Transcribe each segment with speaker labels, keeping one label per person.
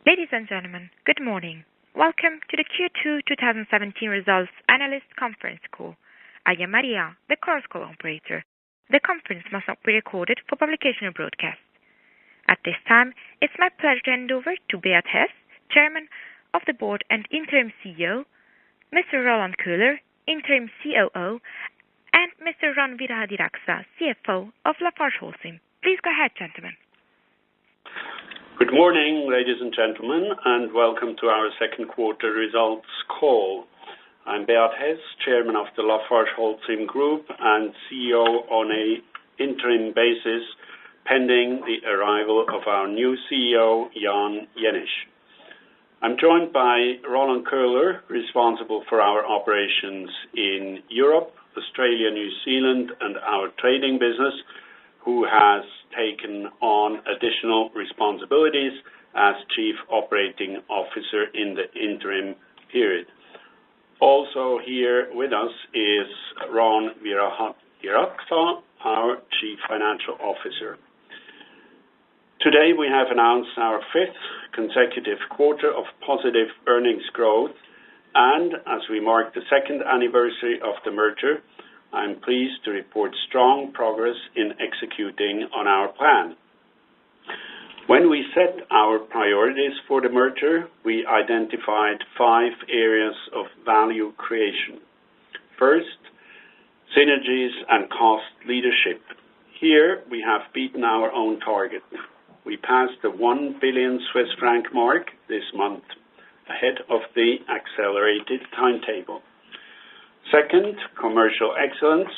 Speaker 1: Ladies and gentlemen, good morning. Welcome to the Q2 2017 Results Analyst Conference Call. I am Maria, the Chorus Call operator. The conference must not be recorded for publication or broadcast. At this time, it's my pleasure to hand over to Beat Hess, Chairman of the Board and Interim CEO, Mr. Roland Köhler, Interim COO, and Mr. Ron Virahadiraksa, CFO of LafargeHolcim. Please go ahead, gentlemen.
Speaker 2: Good morning, ladies and gentlemen, and welcome to our second quarter results call. I'm Beat Hess, Chairman of the LafargeHolcim Group and CEO on an interim basis, pending the arrival of our new CEO, Jan Jenisch. I'm joined by Roland Köhler, responsible for our operations in Europe, Australia, New Zealand, and our trading business, who has taken on additional responsibilities as Chief Operating Officer in the interim period. Also here with us is Ron Virahadiraksa, our Chief Financial Officer. Today we have announced our fifth consecutive quarter of positive earnings growth, and as we mark the second anniversary of the merger, I'm pleased to report strong progress in executing on our plan. When we set our priorities for the merger, we identified 5 areas of value creation. First, synergies and cost leadership. Here we have beaten our own target. We passed the 1 billion Swiss franc mark this month, ahead of the accelerated timetable. Second, commercial excellence.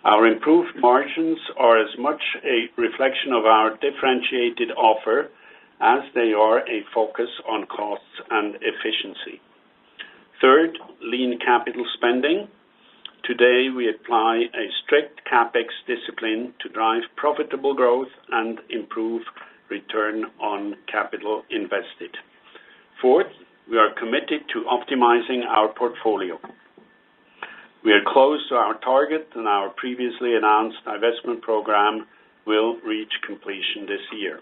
Speaker 2: Our improved margins are as much a reflection of our differentiated offer as they are a focus on costs and efficiency. Third, lean capital spending. Today we apply a strict CapEx discipline to drive profitable growth and improve return on capital invested. Fourth, we are committed to optimizing our portfolio. We are close to our target, and our previously announced divestment program will reach completion this year.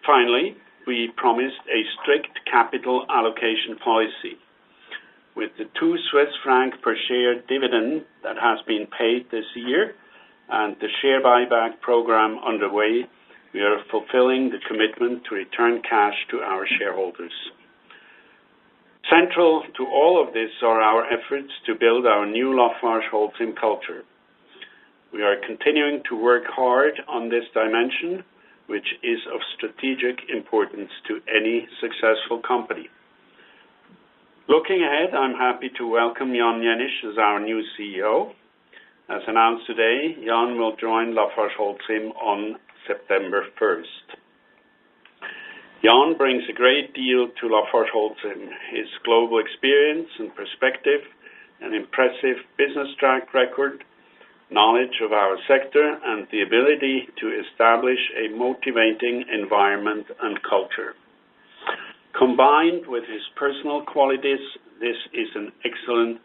Speaker 2: Finally, we promised a strict capital allocation policy. With the 2 Swiss franc per share dividend that has been paid this year and the share buyback program underway, we are fulfilling the commitment to return cash to our shareholders. Central to all of this are our efforts to build our new LafargeHolcim culture. We are continuing to work hard on this dimension, which is of strategic importance to any successful company. Looking ahead, I'm happy to welcome Jan Jenisch as our new CEO. As announced today, Jan will join LafargeHolcim on September 1st. Jan brings a great deal to LafargeHolcim. His global experience and perspective, an impressive business track record, knowledge of our sector, and the ability to establish a motivating environment and culture. Combined with his personal qualities, this is an excellent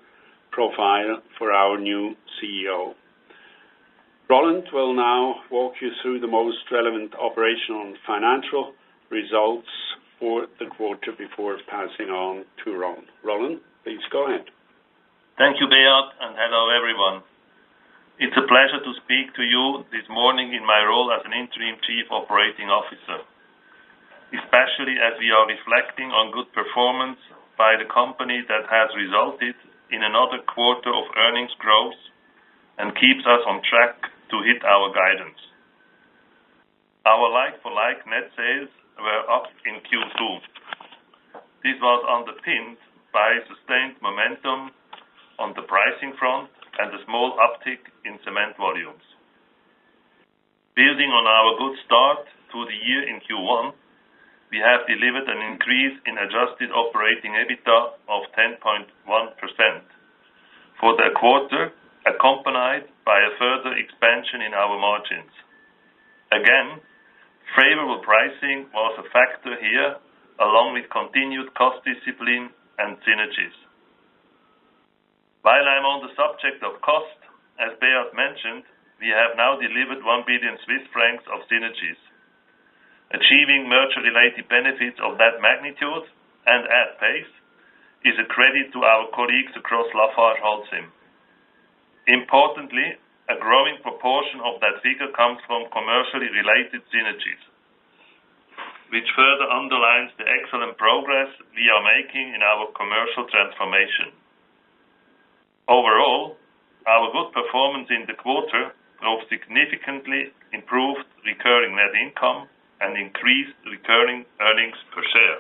Speaker 2: profile for our new CEO. Roland will now walk you through the most relevant operational and financial results for the quarter before passing on to Ron. Roland, please go ahead.
Speaker 3: Thank you, Beat, and hello everyone. It's a pleasure to speak to you this morning in my role as an interim Chief Operating Officer, especially as we are reflecting on good performance by the company that has resulted in another quarter of earnings growth and keeps us on track to hit our guidance. Our like-for-like net sales were up in Q2. This was underpinned by sustained momentum on the pricing front and a small uptick in cement volumes. Building on our good start to the year in Q1, we have delivered an increase in adjusted operating EBITDA of 10.1% for the quarter, accompanied by a further expansion in our margins. Again, favorable pricing was a factor here, along with continued cost discipline and synergies. While I'm on the subject of cost, as Beat mentioned, we have now delivered 1 billion Swiss francs of synergies. Achieving merger-related benefits of that magnitude and at pace is a credit to our colleagues across LafargeHolcim. Importantly, a growing proportion of that figure comes from commercially related synergies, which further underlines the excellent progress we are making in our commercial transformation. Overall, our good performance in the quarter drove significantly improved recurring net income and increased recurring earnings per share.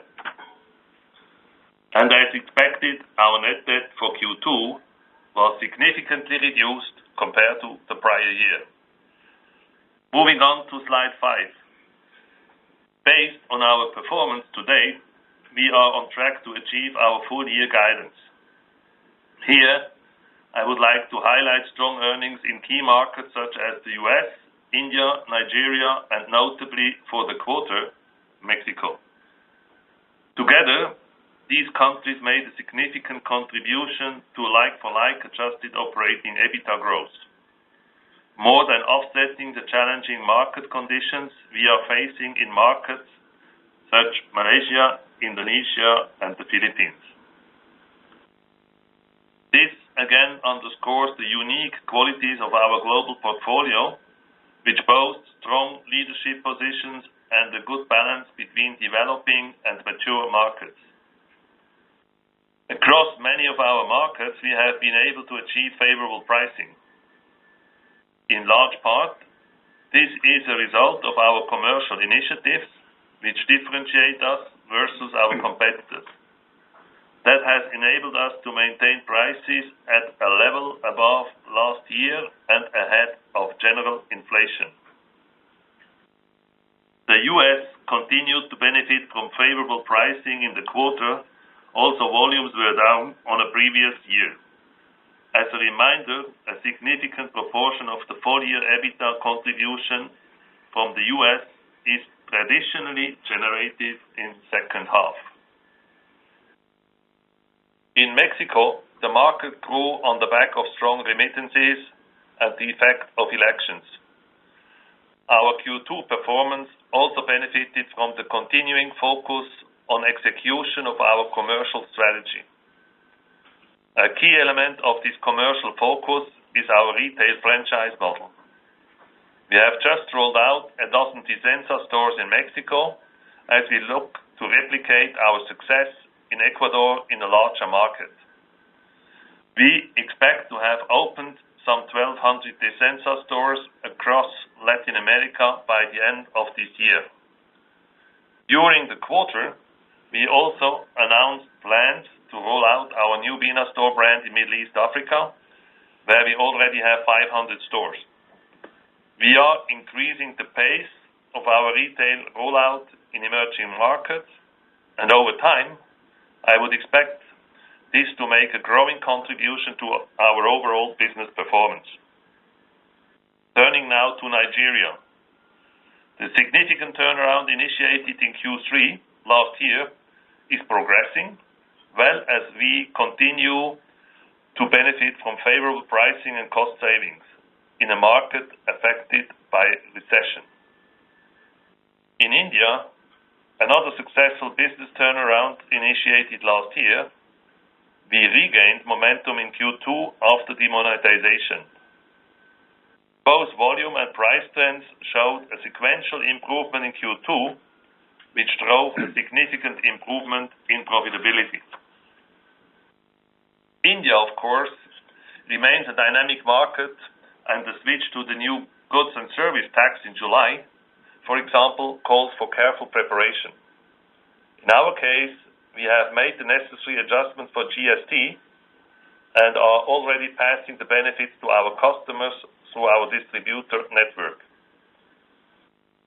Speaker 3: And as expected, our net debt for Q2 was significantly reduced compared to the prior year. Moving on to slide 5. Based on our performance today, we are on track to achieve our full year guidance. Here, I would like to highlight strong earnings in key markets such as the US, India, Nigeria, and notably for the quarter, Mexico. Together, these countries made a significant contribution to like-for-like adjusted operating EBITDA growth, more than offsetting the challenging market conditions we are facing in markets such as Malaysia, Indonesia, and the Philippines. This again underscores the unique qualities of our global portfolio, which boasts strong leadership positions and a good balance between developing and mature markets. Across many of our markets, we have been able to achieve favorable pricing. In large part, this is a result of our commercial initiatives, which differentiate us versus our competitors. That has enabled us to maintain prices at a level above last year and ahead of general inflation. The US continued to benefit from favorable pricing in the quarter. Also, volumes were down on a previous year. As a reminder, a significant proportion of the full-year EBITDA contribution from the US is traditionally generated in second half. In Mexico, the market grew on the back of strong remittances and the effect of elections. Our Q2 performance also benefited from the continuing focus on execution of our commercial strategy. A key element of this commercial focus is our retail franchise model. We have just rolled out a dozen Disensa stores in Mexico as we look to replicate our success in Ecuador in a larger market. We expect to have opened some 1,200 Disensa stores across Latin America by the end of this year. During the quarter, we also announced plans to roll out our new Bina store brand in Middle East Africa, where we already have 500 stores. We are increasing the pace of our retail rollout in emerging markets, and over time, I would expect this to make a growing contribution to our overall business performance. Turning now to Nigeria. The significant turnaround initiated in Q3 last year is progressing well as we continue to benefit from favorable pricing and cost savings in a market affected by recession. In India, another successful business turnaround initiated last year, we regained momentum in Q2 after demonetization. Both volume and price trends showed a sequential improvement in Q2, which drove a significant improvement in profitability. India, of course, remains a dynamic market, and the switch to the new goods and service tax in July, for example, calls for careful preparation. In our case, we have made the necessary adjustments for GST and are already passing the benefits to our customers through our distributor network.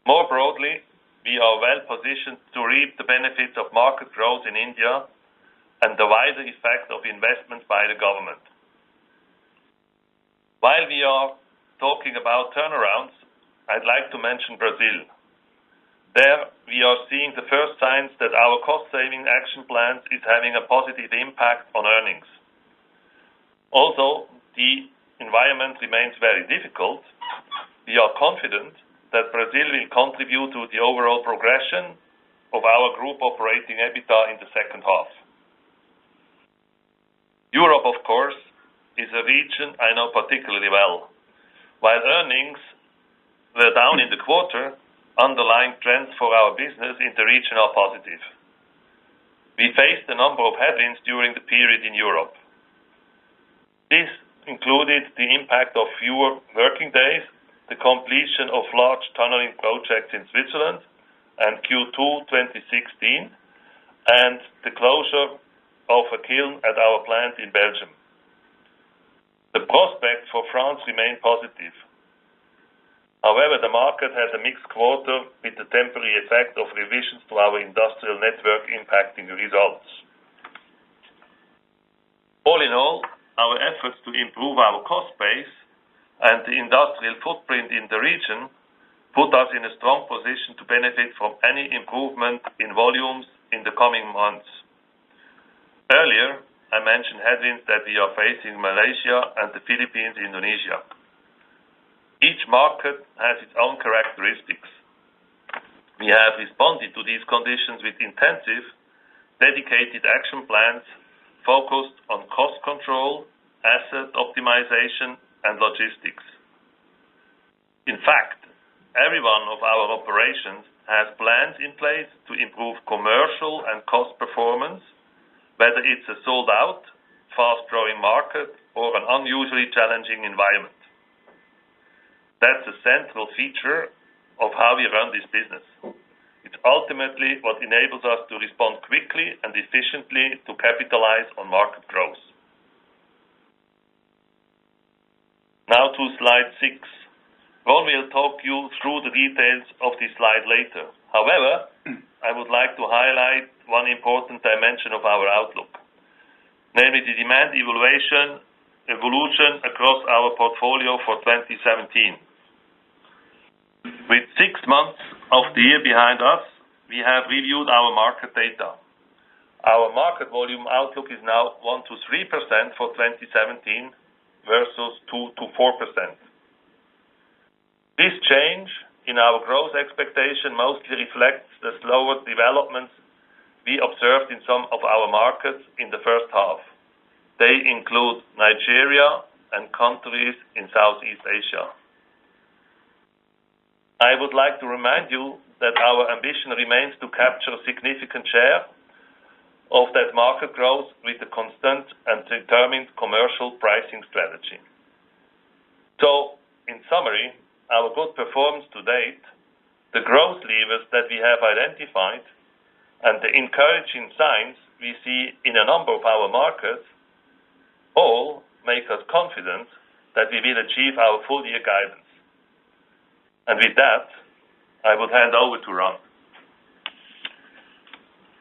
Speaker 3: More broadly, we are well positioned to reap the benefits of market growth in India and the wider effect of investments by the government. While we are talking about turnarounds, I'd like to mention Brazil. There, we are seeing the first signs that our cost-saving action plans is having a positive impact on earnings. Although the environment remains very difficult, we are confident that Brazil will contribute to the overall progression of our group operating EBITDA in the second half. Europe, of course, is a region I know particularly well. While earnings were down in the quarter, underlying trends for our business in the region are positive. We faced a number of headwinds during the period in Europe. This included the impact of fewer working days, the completion of large tunneling projects in Switzerland and Q2 2016, and the closure of a kiln at our plant in Belgium. The prospects for France remain positive. However, the market had a mixed quarter with the temporary effect of revisions to our industrial network impacting the results. All in all, our efforts to improve our cost base and the industrial footprint in the region put us in a strong position to benefit from any improvement in volumes in the coming months. Earlier, I mentioned headwinds that we are facing in Malaysia and the Philippines, Indonesia. Each market has its own characteristics. We have responded to these conditions with intensive, dedicated action plans focused on cost control, asset optimization, and logistics. In fact, every one of our operations has plans in place to improve commercial and cost performance, whether it's a sold-out, fast-growing market or an unusually challenging environment. That's a central feature of how we run this business. It's ultimately what enables us to respond quickly and efficiently to capitalize on market growth. Now to slide 6. Ron will talk you through the details of this slide later. However, I would like to highlight one important dimension of our outlook, namely the demand evolution across our portfolio for 2017. With 6 months of the year behind us, we have reviewed our market data. Our market volume outlook is now 1-3% for 2017 versus 2-4%. This change in our growth expectation mostly reflects the slower developments we observed in some of our markets in the first half. They include Nigeria and countries in Southeast Asia. I would like to remind you that our ambition remains to capture a significant share of that market growth with a constant and determined commercial pricing strategy. So, in summary, our good performance to date, the growth levers that we have identified, and the encouraging signs we see in a number of our markets all make us confident that we will achieve our full-year guidance. And with that, I will hand over to Ron.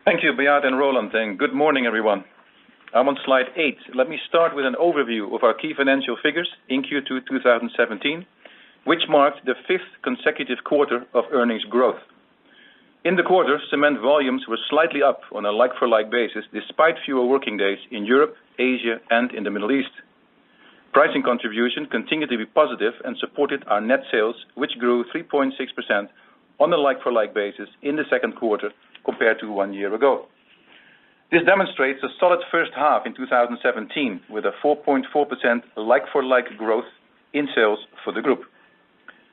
Speaker 4: Thank you, Beat and Roland, and good morning, everyone. I'm on slide 8. Let me start with an overview of our key financial figures in Q2 2017, which marked the 5th consecutive quarter of earnings growth. In the quarter, cement volumes were slightly up on a like-for-like basis, despite fewer working days in Europe, Asia, and in the Middle East. Pricing contribution continued to be positive and supported our net sales, which grew 3.6% on a like-for-like basis in the second quarter compared to 1 year ago. This demonstrates a solid first half in 2017 with a 4.4% like-for-like growth in sales for the group.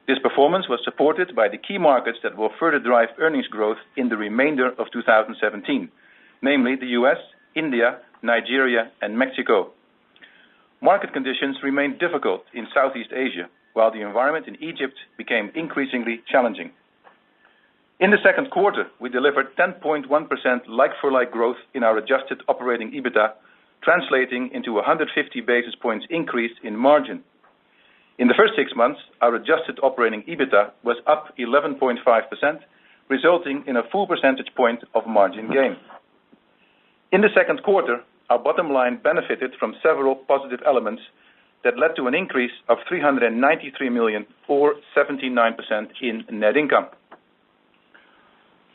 Speaker 4: This performance was supported by the key markets that will further drive earnings growth in the remainder of 2017, namely the US, India, Nigeria, and Mexico. Market conditions remained difficult in Southeast Asia, while the environment in Egypt became increasingly challenging. In the second quarter, we delivered 10.1% like-for-like growth in our adjusted operating EBITDA, translating into a 150 basis points increase in margin. In the first 6 months, our adjusted operating EBITDA was up 11.5%, resulting in a full percentage point of margin gain. In the second quarter, our bottom line benefited from several positive elements that led to an increase of 393 million or 79% in net income.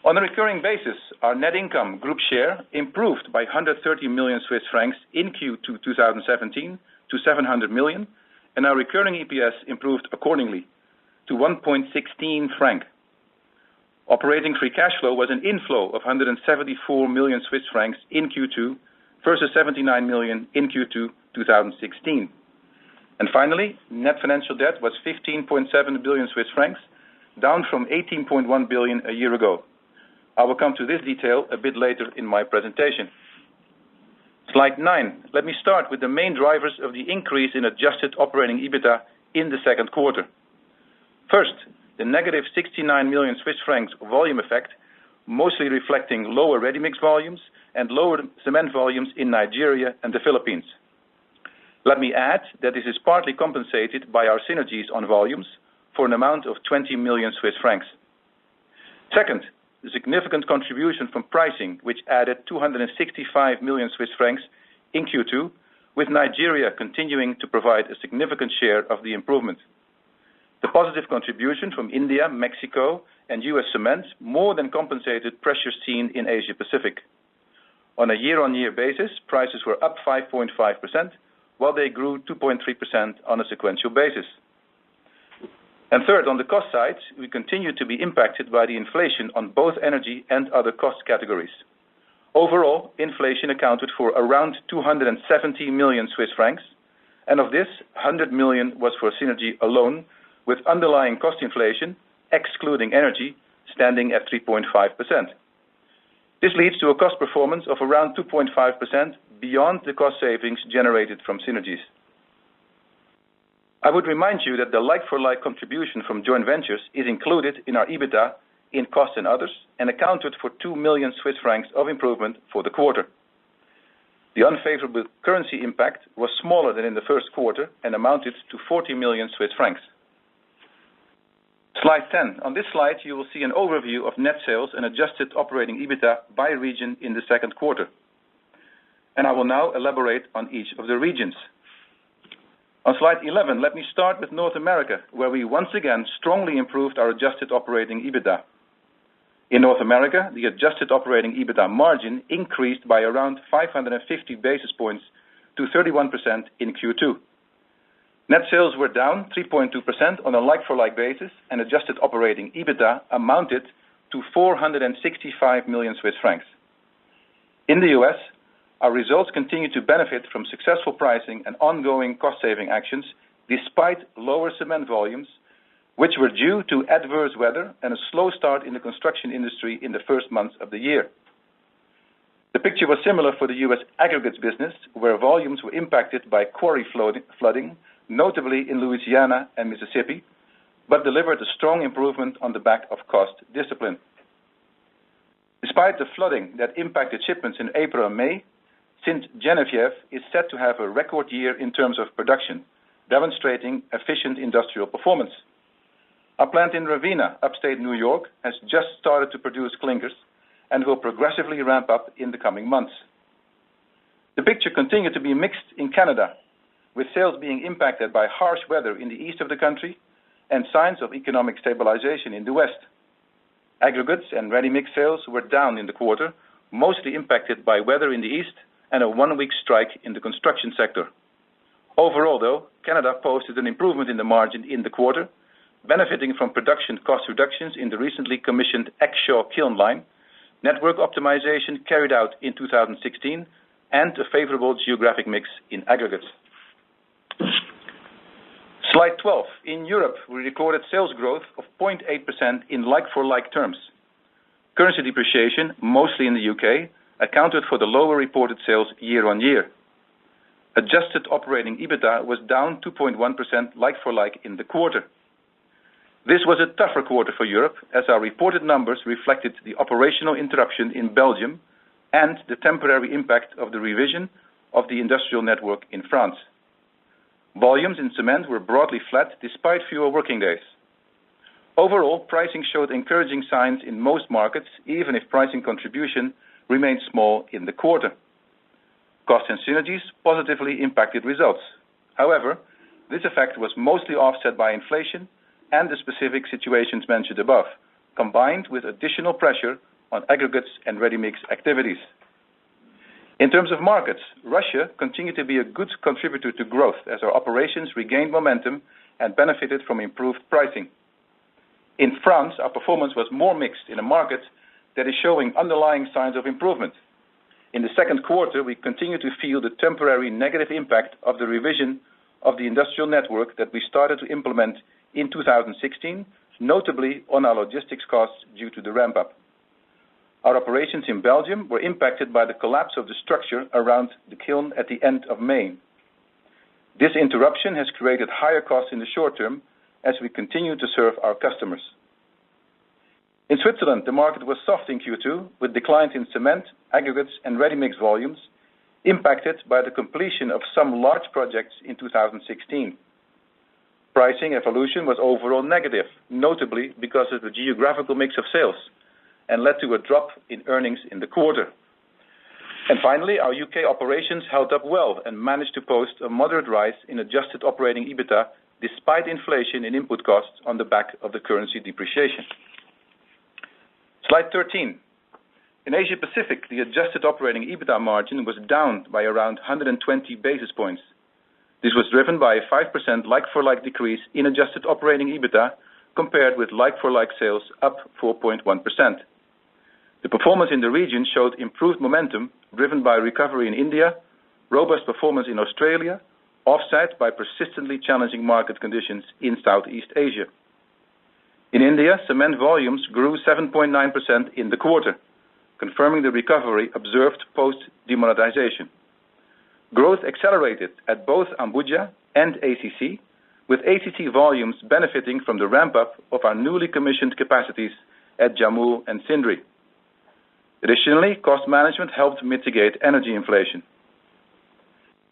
Speaker 4: On a recurring basis, our net income group share improved by 130 million Swiss francs in Q2 2017 to 700 million, and our recurring EPS improved accordingly to to 1.16 franc. Operating free cash flow was an inflow of 174 million Swiss francs in Q2 versus 79 million in Q2 2016. And finally, net financial debt was 15.7 billion Swiss francs, down from 18.1 billion a year ago. I will come to this detail a bit later in my presentation. Slide 9. Let me start with the main drivers of the increase in adjusted operating EBITDA in the second quarter. First, the negative 69 million Swiss francs volume effect, mostly reflecting lower ready-mix volumes and lower cement volumes in Nigeria and the Philippines. Let me add that this is partly compensated by our synergies on volumes for an amount of 20 million Swiss francs. Second, the significant contribution from pricing, which added 265 million Swiss francs in Q2, with Nigeria continuing to provide a significant share of the improvement. The positive contribution from India, Mexico, and US cement more than compensated pressure seen in Asia Pacific. On a year-on-year basis, prices were up 5.5%, while they grew 2.3% on a sequential basis. And third, on the cost side, we continue to be impacted by the inflation on both energy and other cost categories. Overall, inflation accounted for around 270 million Swiss francs, and of this, 100 million was for synergy alone, with underlying cost inflation, excluding energy, standing at 3.5%. This leads to a cost performance of around 2.5% beyond the cost savings generated from synergies. I would remind you that the like-for-like contribution from joint ventures is included in our EBITDA in cost and others and accounted for 2 million Swiss francs of improvement for the quarter. The unfavorable currency impact was smaller than in the first quarter and amounted to 40 million Swiss francs. Slide 10. On this slide, you will see an overview of net sales and adjusted operating EBITDA by region in the second quarter. And I will now elaborate on each of the regions. On slide 11, let me start with North America, where we once again strongly improved our adjusted operating EBITDA. In North America, the adjusted operating EBITDA margin increased by around 550 basis points to 31% in Q2. Net sales were down 3.2% on a like-for-like basis, and adjusted operating EBITDA amounted to 465 million Swiss francs. In the US, our results continue to benefit from successful pricing and ongoing cost-saving actions, despite lower cement volumes, which were due to adverse weather and a slow start in the construction industry in the first months of the year. The picture was similar for the U.S. aggregates business, where volumes were impacted by quarry flooding, notably in Louisiana and Mississippi, but delivered a strong improvement on the back of cost discipline. Despite the flooding that impacted shipments in April and May, St. Genevieve is set to have a record year in terms of production, demonstrating efficient industrial performance. Our plant in Ravenna, upstate New York, has just started to produce clinkers and will progressively ramp up in the coming months. The picture continued to be mixed in Canada, with sales being impacted by harsh weather in the east of the country and signs of economic stabilization in the west. Aggregates and ready-mix sales were down in the quarter, mostly impacted by weather in the east and a one-week strike in the construction sector. Overall, though, Canada posted an improvement in the margin in the quarter, benefiting from production cost reductions in the recently commissioned Exshaw kiln line, network optimization carried out in 2016, and a favorable geographic mix in aggregates. Slide 12. In Europe, we recorded sales growth of 0.8% in like-for-like terms. Currency depreciation, mostly in the UK, accounted for the lower reported sales year-on-year. Adjusted operating EBITDA was down 2.1% like-for-like in the quarter. This was a tougher quarter for Europe, as our reported numbers reflected the operational interruption in Belgium and the temporary impact of the revision of the industrial network in France. Volumes in cement were broadly flat despite fewer working days. Overall, pricing showed encouraging signs in most markets, even if pricing contribution remained small in the quarter. Cost and synergies positively impacted results. However, this effect was mostly offset by inflation and the specific situations mentioned above, combined with additional pressure on aggregates and ready-mix activities. In terms of markets, Russia continued to be a good contributor to growth as our operations regained momentum and benefited from improved pricing. In France, our performance was more mixed in a market that is showing underlying signs of improvement. In the second quarter, we continue to feel the temporary negative impact of the revision of the industrial network that we started to implement in 2016, notably on our logistics costs due to the ramp-up. Our operations in Belgium were impacted by the collapse of the structure around the kiln at the end of May. This interruption has created higher costs in the short term as we continue to serve our customers. In Switzerland, the market was soft in Q2, with declines in cement, aggregates and ready-mix volumes, impacted by the completion of some large projects in 2016. Pricing evolution was overall negative, notably because of the geographical mix of sales, and led to a drop in earnings in the quarter. And finally, our UK operations held up well and managed to post a moderate rise in adjusted operating EBITDA despite inflation in input costs on the back of the currency depreciation. Slide 13. In Asia Pacific, the adjusted operating EBITDA margin was down by around 120 basis points. This was driven by a 5% like-for-like decrease in adjusted operating EBITDA compared with like-for-like sales up 4.1%. The performance in the region showed improved momentum driven by recovery in India, robust performance in Australia, offset by persistently challenging market conditions in Southeast Asia. In India, cement volumes grew 7.9% in the quarter, confirming the recovery observed post-demonetization. Growth accelerated at both Ambuja and ACC, with ACC volumes benefiting from the ramp-up of our newly commissioned capacities at Jammu and Sindri. Additionally, cost management helped mitigate energy inflation.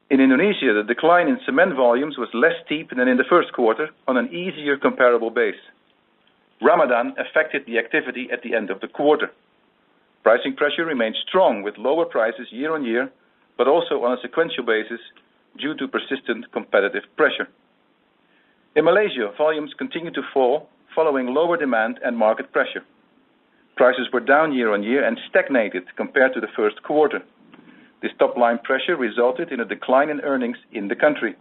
Speaker 4: In Indonesia, the decline in cement volumes was less steep than in the first quarter on an easier comparable base. Ramadan affected the activity at the end of the quarter. Pricing pressure remained strong with lower prices year on year, but also on a sequential basis due to persistent competitive pressure. In Malaysia, volumes continued to fall following lower demand and market pressure. Prices were down year on year and stagnated compared to the first quarter. This top-line pressure resulted in a decline in earnings in the country.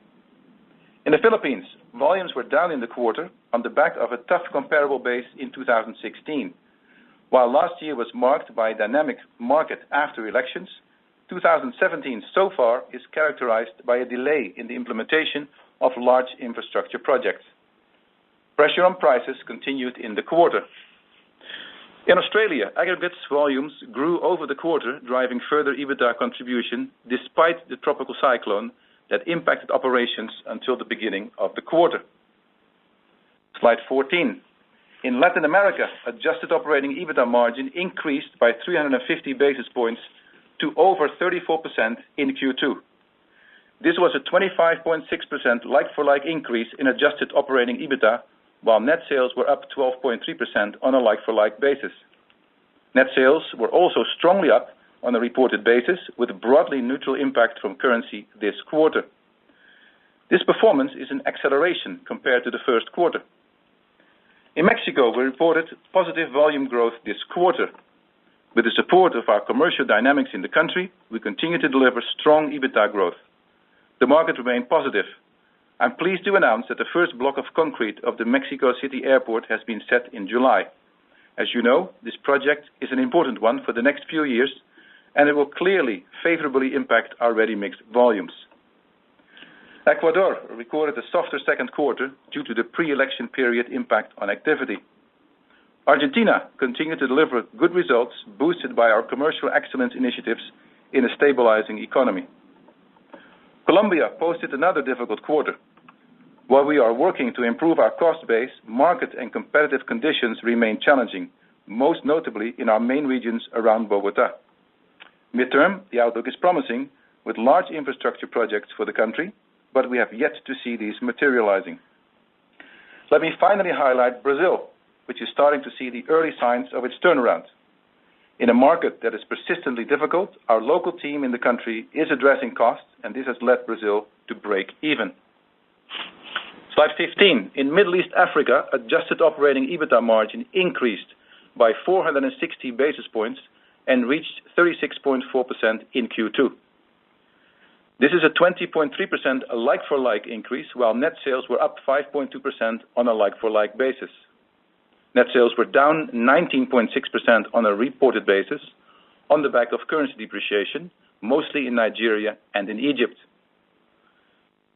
Speaker 4: In the Philippines, volumes were down in the quarter on the back of a tough comparable base in 2016. While last year was marked by a dynamic market after elections, 2017 so far is characterized by a delay in the implementation of large infrastructure projects. Pressure on prices continued in the quarter. In Australia, aggregates volumes grew over the quarter, driving further EBITDA contribution despite the tropical cyclone that impacted operations until the beginning of the quarter. Slide 14. In Latin America, adjusted operating EBITDA margin increased by 350 basis points to over 34% in Q2. This was a 25.6% like-for-like increase in adjusted operating EBITDA, while net sales were up 12.3% on a like-for-like basis. Net sales were also strongly up on a reported basis, with a broadly neutral impact from currency this quarter. This performance is an acceleration compared to the first quarter. In Mexico, we reported positive volume growth this quarter. With the support of our commercial dynamics in the country, we continue to deliver strong EBITDA growth. The market remained positive. I'm pleased to announce that the first block of concrete of the Mexico City airport has been set in July. As you know, this project is an important one for the next few years, and it will clearly favorably impact our ready-mix volumes. Ecuador recorded a softer second quarter due to the pre-election period impact on activity. Argentina continued to deliver good results, boosted by our commercial excellence initiatives in a stabilizing economy. Colombia posted another difficult quarter. While we are working to improve our cost base, market and competitive conditions remain challenging, most notably in our main regions around Bogota. Midterm, the outlook is promising, with large infrastructure projects for the country, but we have yet to see these materializing. Let me finally highlight Brazil, which is starting to see the early signs of its turnaround. In a market that is persistently difficult, our local team in the country is addressing costs, and this has led Brazil to break even. Slide 15. In Middle East Africa, adjusted operating EBITDA margin increased by 460 basis points and reached 36.4% in Q2. This is a 20.3% like-for-like increase, while net sales were up 5.2% on a like-for-like basis. Net sales were down 19.6% on a reported basis on the back of currency depreciation, mostly in Nigeria and in Egypt.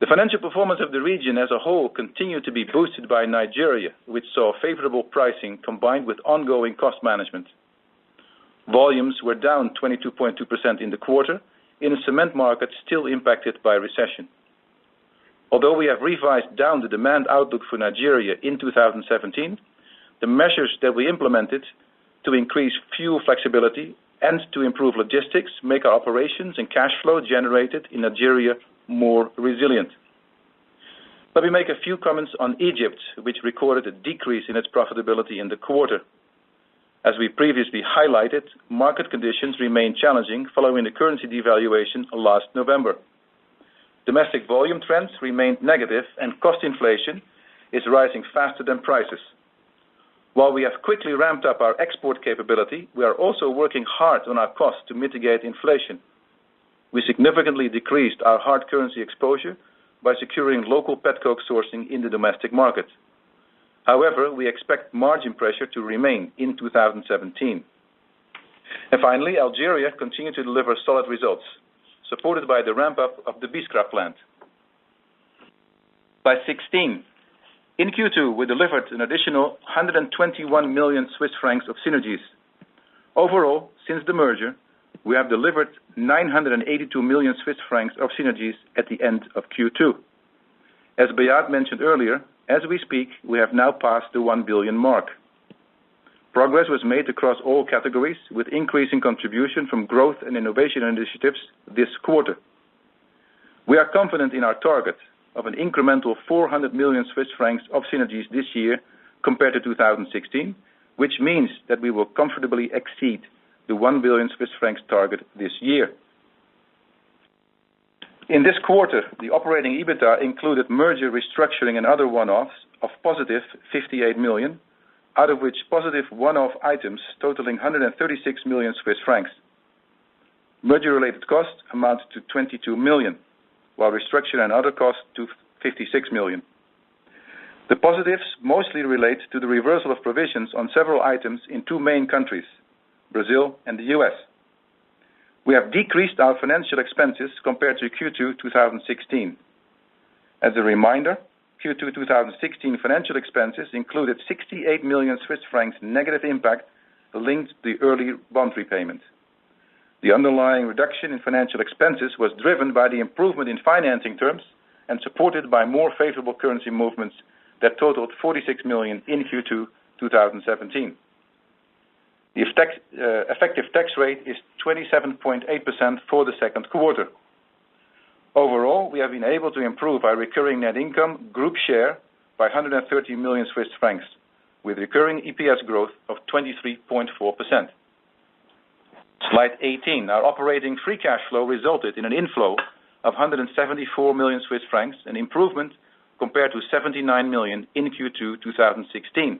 Speaker 4: The financial performance of the region as a whole continued to be boosted by Nigeria, which saw favorable pricing combined with ongoing cost management. Volumes were down 22.2% in the quarter in a cement market still impacted by recession. Although we have revised down the demand outlook for Nigeria in 2017, the measures that we implemented to increase fuel flexibility and to improve logistics make our operations and cash flow generated in Nigeria more resilient. Let me make a few comments on Egypt, which recorded a decrease in its profitability in the quarter. As we previously highlighted, market conditions remain challenging following the currency devaluation last November. Domestic volume trends remained negative and cost inflation is rising faster than prices. While we have quickly ramped up our export capability, we are also working hard on our costs to mitigate inflation. We significantly decreased our hard currency exposure by securing local petcoke sourcing in the domestic market. However, we expect margin pressure to remain in 2017. And finally, Algeria continued to deliver solid results, supported by the ramp-up of the Biskra plant. By 16, in Q2, we delivered an additional 121 million Swiss francs of synergies. Overall, since the merger, we have delivered 982 million Swiss francs of synergies at the end of Q2. As Beat mentioned earlier, as we speak, we have now passed the 1 billion mark. Progress was made across all categories, with increasing contribution from growth and innovation initiatives this quarter. We are confident in our target of an incremental 400 million Swiss francs of synergies this year compared to 2016, which means that we will comfortably exceed the 1 billion Swiss francs target this year. In this quarter, the operating EBITDA included merger restructuring and other one-offs of positive 58 million, out of which positive one-off items totaling 136 million Swiss francs. Merger-related costs amounted to 22 million, while restructuring and other costs to 56 million. The positives mostly relate to the reversal of provisions on several items in two main countries, Brazil and the US. We have decreased our financial expenses compared to Q2 2016. As a reminder, Q2 2016 financial expenses included 68 million Swiss francs negative impact linked to the early bond repayment. The underlying reduction in financial expenses was driven by the improvement in financing terms and supported by more favorable currency movements that totaled 46 million in Q2 2017. The effective tax rate is 27.8% for the second quarter. Overall, we have been able to improve our recurring net income group share by 130 million Swiss francs, with recurring EPS growth of 23.4%. Slide 18, our operating free cash flow resulted in an inflow of 174 million Swiss francs, an improvement compared to 79 million in Q2 2016.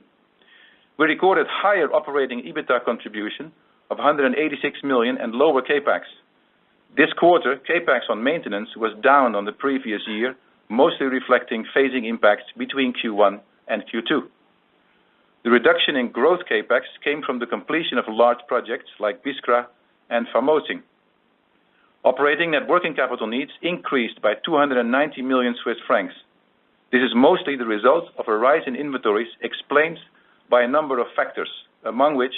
Speaker 4: We recorded higher operating EBITDA contribution of 186 million and lower CAPEX. This quarter, CAPEX on maintenance was down on the previous year, mostly reflecting phasing impacts between Q1 and Q2. The reduction in growth CAPEX came from the completion of large projects like Biskra and Famosing. Operating net working capital needs increased by 290 million Swiss francs. This is mostly the result of a rise in inventories explained by a number of factors, among which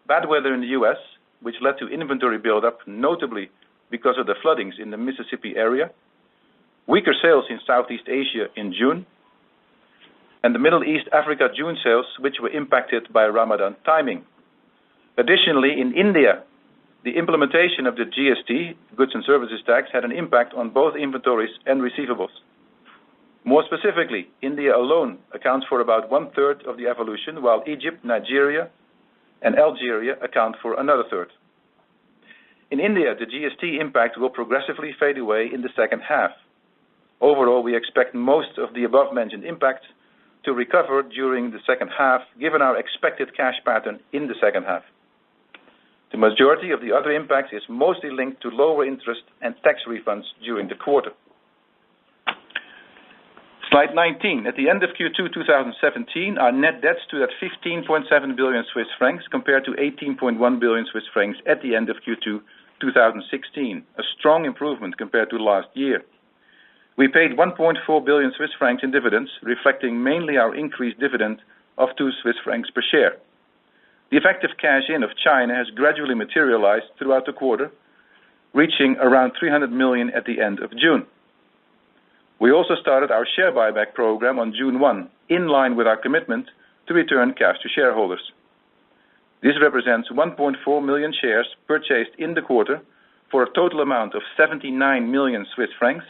Speaker 4: bad weather in the US, which led to inventory buildup, notably because of the floodings in the Mississippi area, weaker sales in Southeast Asia in June, and the Middle East Africa June sales, which were impacted by Ramadan timing. Additionally, in India, the implementation of the GST, Goods and Services Tax, had an impact on both inventories and receivables. More specifically, India alone accounts for about one-third of the evolution, while Egypt, Nigeria, and Algeria account for another third. In India, the GST impact will progressively fade away in the second half. Overall, we expect most of the above-mentioned impacts to recover during the second half, given our expected cash pattern in the second half. The majority of the other impacts is mostly linked to lower interest and tax refunds during the quarter. Slide 19. At the end of Q2 2017, our net debt stood at 15.7 billion Swiss francs compared to 18.1 billion Swiss francs at the end of Q2 2016, a strong improvement compared to last year. We paid 1.4 billion Swiss francs in dividends, reflecting mainly our increased dividend of 2 Swiss francs per share. The effective cash-in of China has gradually materialized throughout the quarter, reaching around 300 million at the end of June. We also started our share buyback program on June 1, in line with our commitment to return cash to shareholders. This represents 1.4 million shares purchased in the quarter for a total amount of 79 million Swiss francs,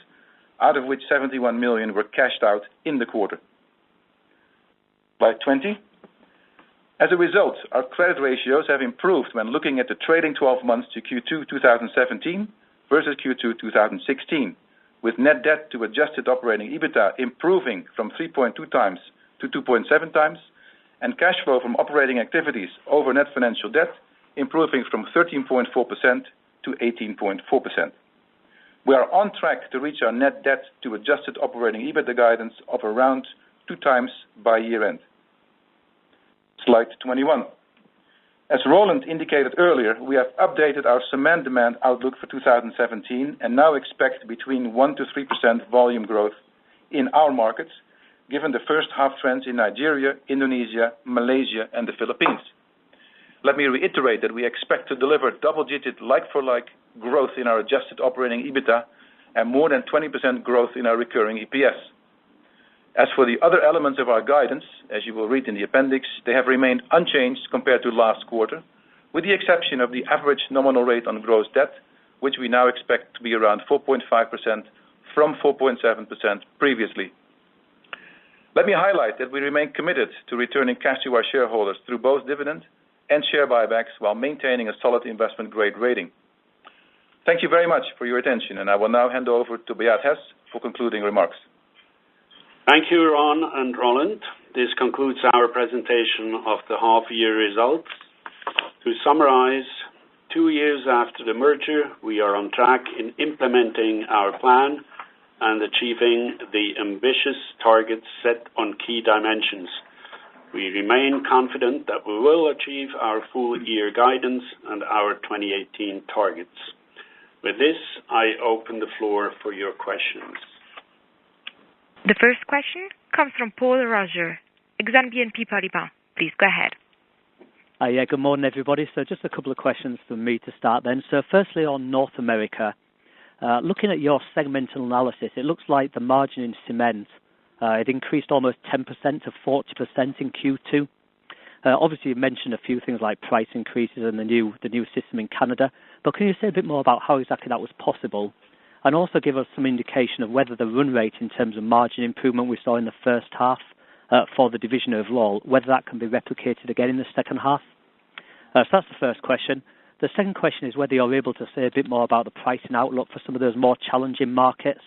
Speaker 4: out of which 71 million were cashed out in the quarter. Slide 20. As a result, our credit ratios have improved when looking at the trailing 12 months to Q2 2017 versus Q2 2016, with net debt to adjusted operating EBITDA improving from 3.2 times to 2.7 times, and cash flow from operating activities over net financial debt improving from 13.4% to 18.4%. We are on track to reach our net debt to adjusted operating EBITDA guidance of around 2 times by year-end. Slide 21. As Roland indicated earlier, we have updated our cement demand outlook for 2017 and now expect between 1% to 3% volume growth in our markets, given the first half trends in Nigeria, Indonesia, Malaysia, and the Philippines. Let me reiterate that we expect to deliver double-digit like-for-like growth in our adjusted operating EBITDA and more than 20% growth in our recurring EPS. As for the other elements of our guidance, as you will read in the appendix, they have remained unchanged compared to last quarter, with the exception of the average nominal rate on gross debt, which we now expect to be around 4.5% from 4.7% previously. Let me highlight that we remain committed to returning cash to our shareholders through both dividend and share buybacks while maintaining a solid investment-grade rating. Thank you very much for your attention, and I will now hand over to Beat Hess for concluding remarks.
Speaker 2: Thank you, Ron and Roland. This concludes our presentation of the half-year results. To summarize, 2 years after the merger, we are on track in implementing our plan and achieving the ambitious targets set on key dimensions. We remain confident that we will achieve our full-year guidance and our 2018 targets. With this, I open the floor for your questions.
Speaker 1: The first question comes from Paul Roger, Exane BNP Paribas. Please go ahead.
Speaker 5: Good morning, everybody. So just a couple of questions from me to start then. So firstly, on North America, looking at your segmental analysis, it looks like the margin in cement, it increased almost 10% to 40% in Q2. Obviously, you mentioned a few things like price increases and the new system in Canada, but can you say a bit more about how exactly that was possible? And also give us some indication of whether the run rate in terms of margin improvement we saw in the first half for the division overall, whether that can be replicated again in the second half. So that's the first question. The second question is whether you're able to say a bit more about the pricing outlook for some of those more challenging markets,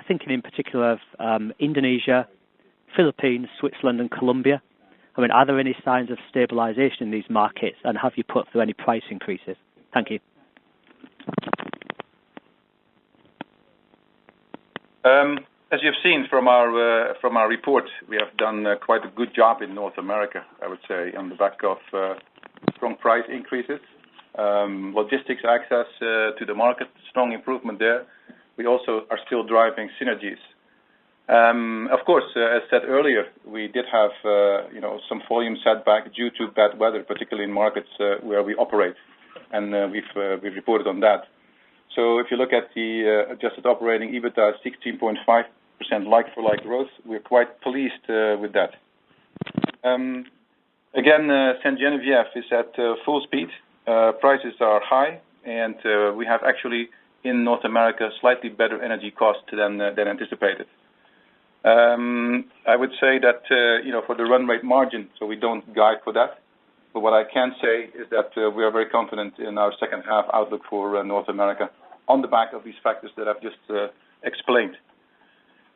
Speaker 5: thinking in particular of Indonesia, Philippines, Switzerland and Colombia. I mean, are there any signs of stabilization in these markets, and have you put through any price increases? Thank you.
Speaker 4: As you've seen from our report, we have done quite a good job in North America, I would say, on the back of strong price increases, logistics access to the market, strong improvement there. We also are still driving synergies. Of course, as said earlier, we did have some volume setback due to bad weather, particularly in markets where we operate, and we've reported on that. So if you look at the adjusted operating EBITDA, 16.5% like-for-like growth, we're quite pleased with that. Again, St. Genevieve is at full speed. Prices are high, and we have actually in North America slightly better energy costs than anticipated. I would say that for the run rate margin, so we don't guide for that. But what I can say is that we are very confident in our second half outlook for North America on the back of these factors that I've just explained.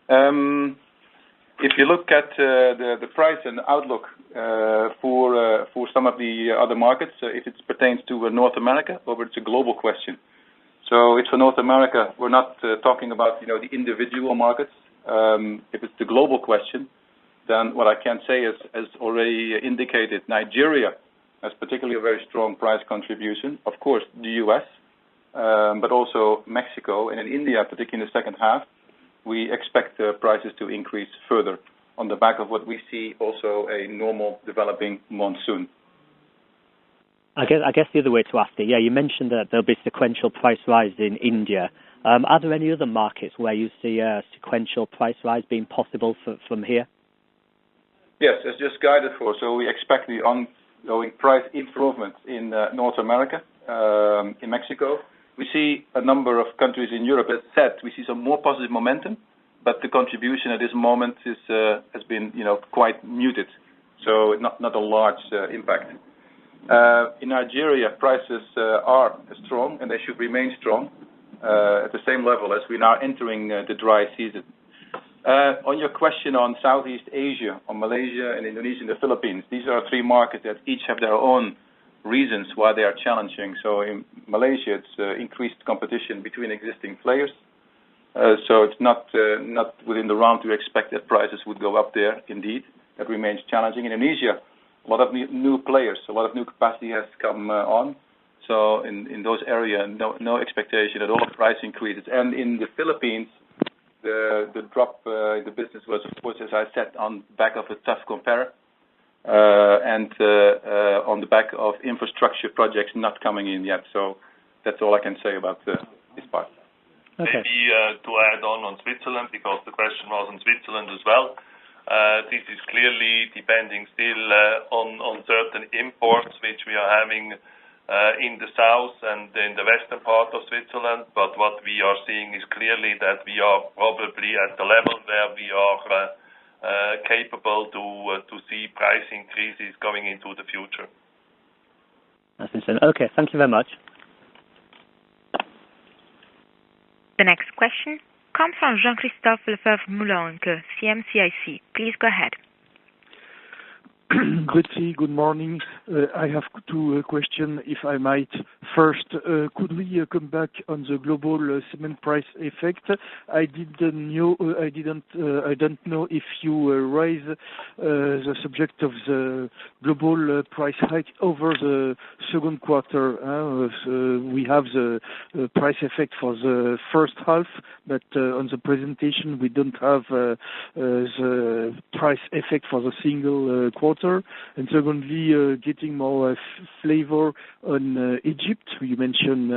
Speaker 4: If you look at the price and outlook for some of the other markets, if it pertains to North America, or it's a global question. So it's for North America, we're not talking about the individual markets. If it's the global question, then what I can say is, as already indicated, Nigeria has particularly a very strong price contribution. Of course, the U.S., but also Mexico, and in India, particularly in the second half, we expect prices to increase further on the back of what we see also a normal developing monsoon.
Speaker 5: I guess the other way to ask it, you mentioned that there'll be sequential price rise in India. Are there any other markets where you see a sequential price rise being possible from here?
Speaker 4: Yes, as just guided for. So we expect the ongoing price improvements in North America, in Mexico. We see a number of countries in Europe. As said, we see some more positive momentum, but the contribution at this moment has been quite muted, so not a large impact. In Algeria, prices are strong, and they should remain strong at the same level as we're now entering the dry season. On your question on Southeast Asia, on Malaysia and Indonesia and the Philippines, these are three markets that each have their own reasons why they are challenging. So in Malaysia, it's increased competition between existing players. So it's not within the round to expect that prices would go up there. Indeed, that remains challenging. In Indonesia, a lot of new players, a lot of new capacity has come on. So in those areas, no expectation at all of price increases. And in the Philippines, the drop in the business was, of course, as I said, on back of a tough compare, and on the back of infrastructure projects not coming in yet. So that's all I can say about this part.
Speaker 3: Okay. Maybe to add on Switzerland, because the question was on Switzerland as well. This is clearly depending still on certain imports which we are having in the south and in the western part of Switzerland. But what we are seeing is clearly that we are probably at the level where we are capable to see price increases going into the future.
Speaker 5: That's interesting. Okay, thank you very much.
Speaker 1: The next question comes from Jean-Christophe Lefebvre-Moulenq, CM-CIC. Please go ahead.
Speaker 6: Good morning. I have two questions, if I might. First, could we come back on the global cement price effect? I don't know if you raise the subject of the global price hike over the second quarter. We have the price effect for the first half, but on the presentation we don't have the price effect for the single quarter. And secondly, getting more flavor on Egypt. You mentioned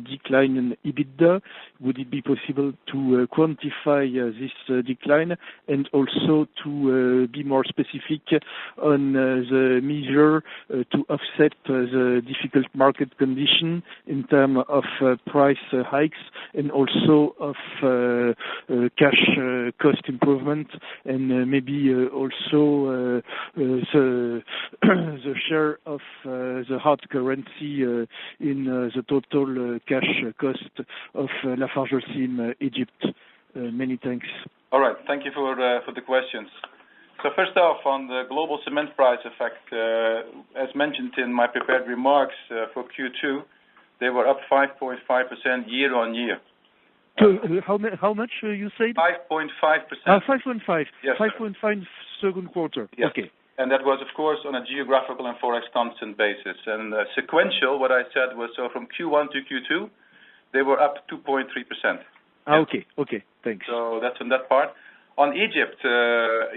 Speaker 6: decline in EBITDA. Would it be possible to quantify this decline and also to be more specific on the measure to offset the difficult market condition in terms of price hikes and also of cash cost improvement, and maybe also the share of the hard currency in the total cash cost of LafargeHolcim Egypt. Many thanks.
Speaker 4: All right, thank you for the questions. So first off, on the global cement price effect, as mentioned in my prepared remarks for Q2, they were up 5.5% year on year.
Speaker 6: How much you said?
Speaker 4: 5.5%.
Speaker 6: 5.5.
Speaker 4: Yes,
Speaker 6: 5.5 second quarter.
Speaker 4: Yes.
Speaker 6: Okay.
Speaker 4: And that was, of course, on a geographical and forex constant basis. And sequential, what I said was, so from Q1 to Q2, they were up 2.3%.
Speaker 6: Okay, thanks.
Speaker 4: So that's on that part. On Egypt,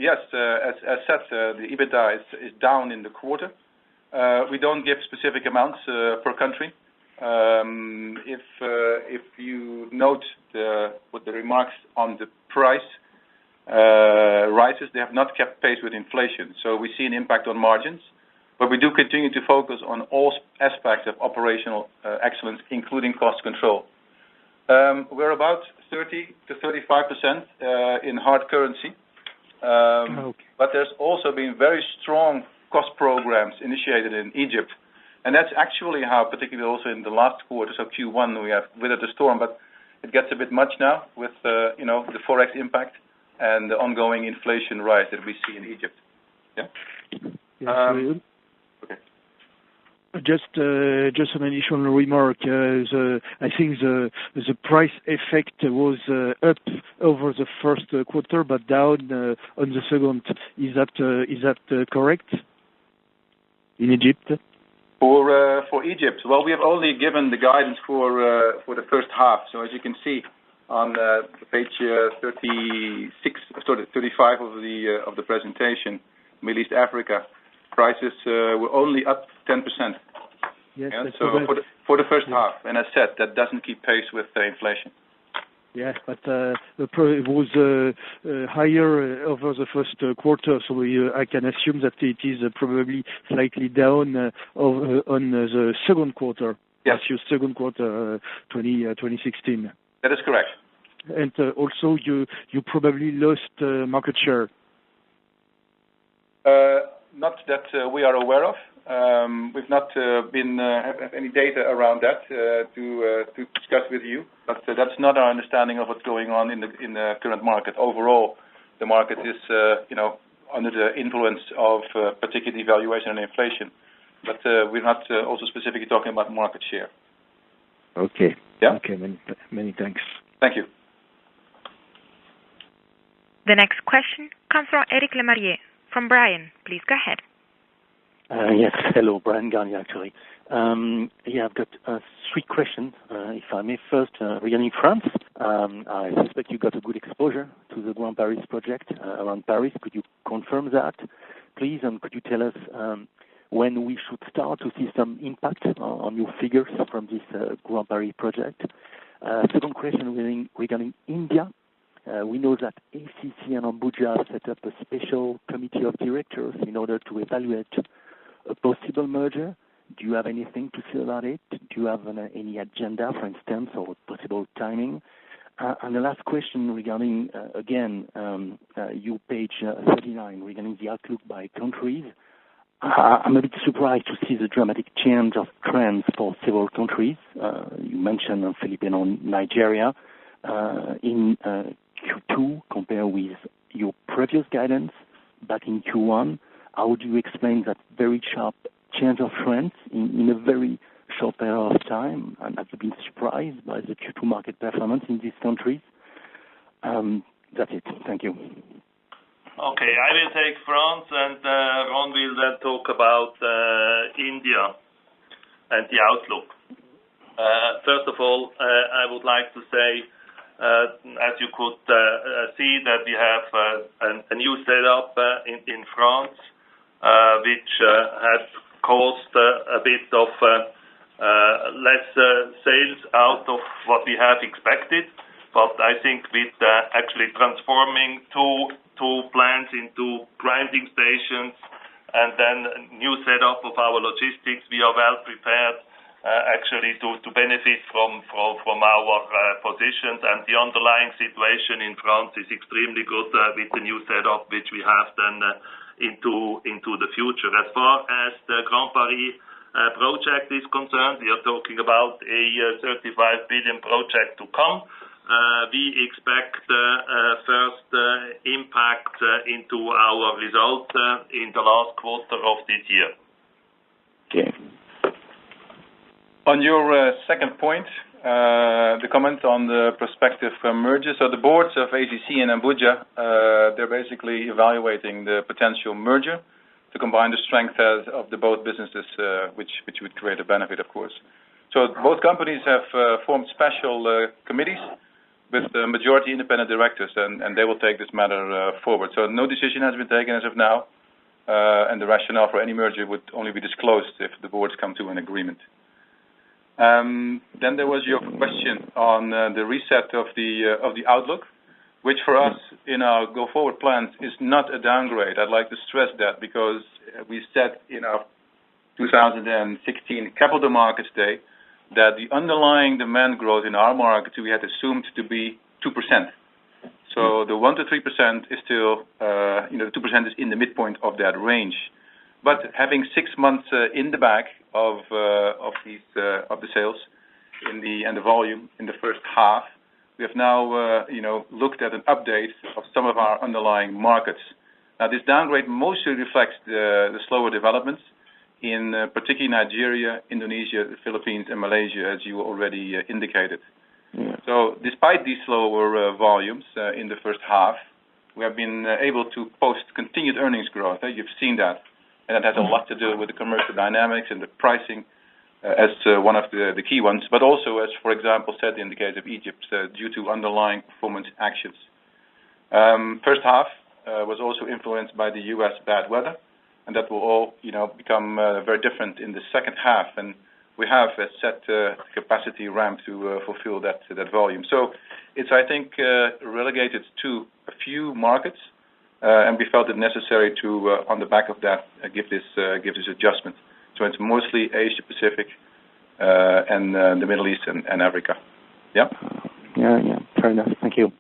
Speaker 4: yes, as said, the EBITDA is down in the quarter. We don't give specific amounts per country. If you note with the remarks on the price rises, they have not kept pace with inflation. So we see an impact on margins, but we do continue to focus on all aspects of operational excellence, including cost control. We're about 30 to 35% in hard currency, but there's also been very strong cost programs initiated in Egypt. And that's actually how, particularly also in the last quarter, so Q1, we have weathered the storm, but it gets a bit much now with the forex impact and the ongoing inflation rise that we see in Egypt. Yeah.
Speaker 6: Yes,
Speaker 4: okay.
Speaker 6: Just an additional remark. I think the price effect was up over the first quarter, but down on the second. Is that correct? In Egypt?
Speaker 4: For Egypt, well, we have only given the guidance for the first half. So as you can see on page 35 of the presentation, Middle East Africa prices were only up 10%.
Speaker 6: Yes,
Speaker 4: yeah? So for the first half, and as said, that doesn't keep pace with inflation.
Speaker 6: Yes, but it was higher over the first quarter, so I can assume that it is probably slightly down on the second quarter.
Speaker 4: Yes.
Speaker 6: Second quarter 2016.
Speaker 4: That is correct.
Speaker 6: And also, you probably lost market share.
Speaker 4: Not that we are aware of. We've not have any data around that to discuss with you, but that's not our understanding of what's going on in the current market. Overall, the market is under the influence of particularly devaluation and inflation, but we're not also specifically talking about market share.
Speaker 6: Okay.
Speaker 4: Yeah.
Speaker 6: Okay. Many thanks.
Speaker 4: Thank you.
Speaker 1: The next question comes from Eric Lemarié from Brian. Please go ahead.
Speaker 7: Yes, hello, Brian Garnier, actually. I've got 3 questions, if I may. First, regarding France, I suspect you got a good exposure to the Grand Paris project around Paris. Could you confirm that, please? And could you tell us when we should start to see some impact on your figures from this Grand Paris project? Second question regarding India. We know that ACC and Ambuja set up a special committee of directors in order to evaluate a possible merger. Do you have anything to say about it? Do you have any agenda, for instance, or possible timing? And the last question regarding, your page 39, regarding the outlook by countries. I'm a bit surprised to see the dramatic change of trends for several countries. You mentioned Philippines and Nigeria in Q2 compared with your previous guidance back in Q1. How would you explain that very sharp change of trends in a very short period of time? And have you been surprised by the Q2 market performance in these countries? That's it. Thank you.
Speaker 3: Okay, I will take France, and Ron will then talk about India and the outlook. First of all, I would like to say, as you could see, that we have a new setup in France, which has caused a bit of less sales out of what we have expected. But I think with actually transforming two plants into grinding stations and then new setup of our logistics, we are well prepared actually to benefit from our positions, and the underlying situation in France is extremely good with the new setup which we have then into the future. As far as the Grand Paris project is concerned, we are talking about a 35 billion project to come. We expect first impact into our results in the last quarter of this year.
Speaker 7: Okay.
Speaker 4: On your second point, the comment on the prospective merger. So the boards of ACC and Ambuja, they're basically evaluating the potential merger to combine the strength of the both businesses, which would create a benefit, of course. So both companies have formed special committees with the majority independent directors, and they will take this matter forward. So no decision has been taken as of now, and the rationale for any merger would only be disclosed if the boards come to an agreement. Then there was your question on the reset of the outlook, which for us in our go-forward plans is not a downgrade. I'd like to stress that because we said in our 2016 Capital Markets Day that the underlying demand growth in our markets we had assumed to be 2%. So the 1 to 3% is still, 2% is in the midpoint of that range. But having 6 months in the bag of the sales and the volume in the first half, we have now looked at an update of some of our underlying markets. Now this downgrade mostly reflects the slower developments in particularly Nigeria, Indonesia, the Philippines, and Malaysia, as you already indicated.
Speaker 7: Yeah.
Speaker 4: So despite these slower volumes in the first half, we have been able to post continued earnings growth. You've seen that. And that has a lot to do with the commercial dynamics and the pricing as one of the key ones, but also, as, for example, said in the case of Egypt, due to underlying performance actions. First half was also influenced by the U.S. bad weather, and that will all, become very different in the second half. And we have a set capacity ramp to fulfill that volume. So it's, I think, relegated to a few markets, and we felt it necessary to, on the back of that, give this adjustment. So it's mostly Asia Pacific and the Middle East and Africa. Yeah.
Speaker 7: Yeah. Fair enough. Thank you.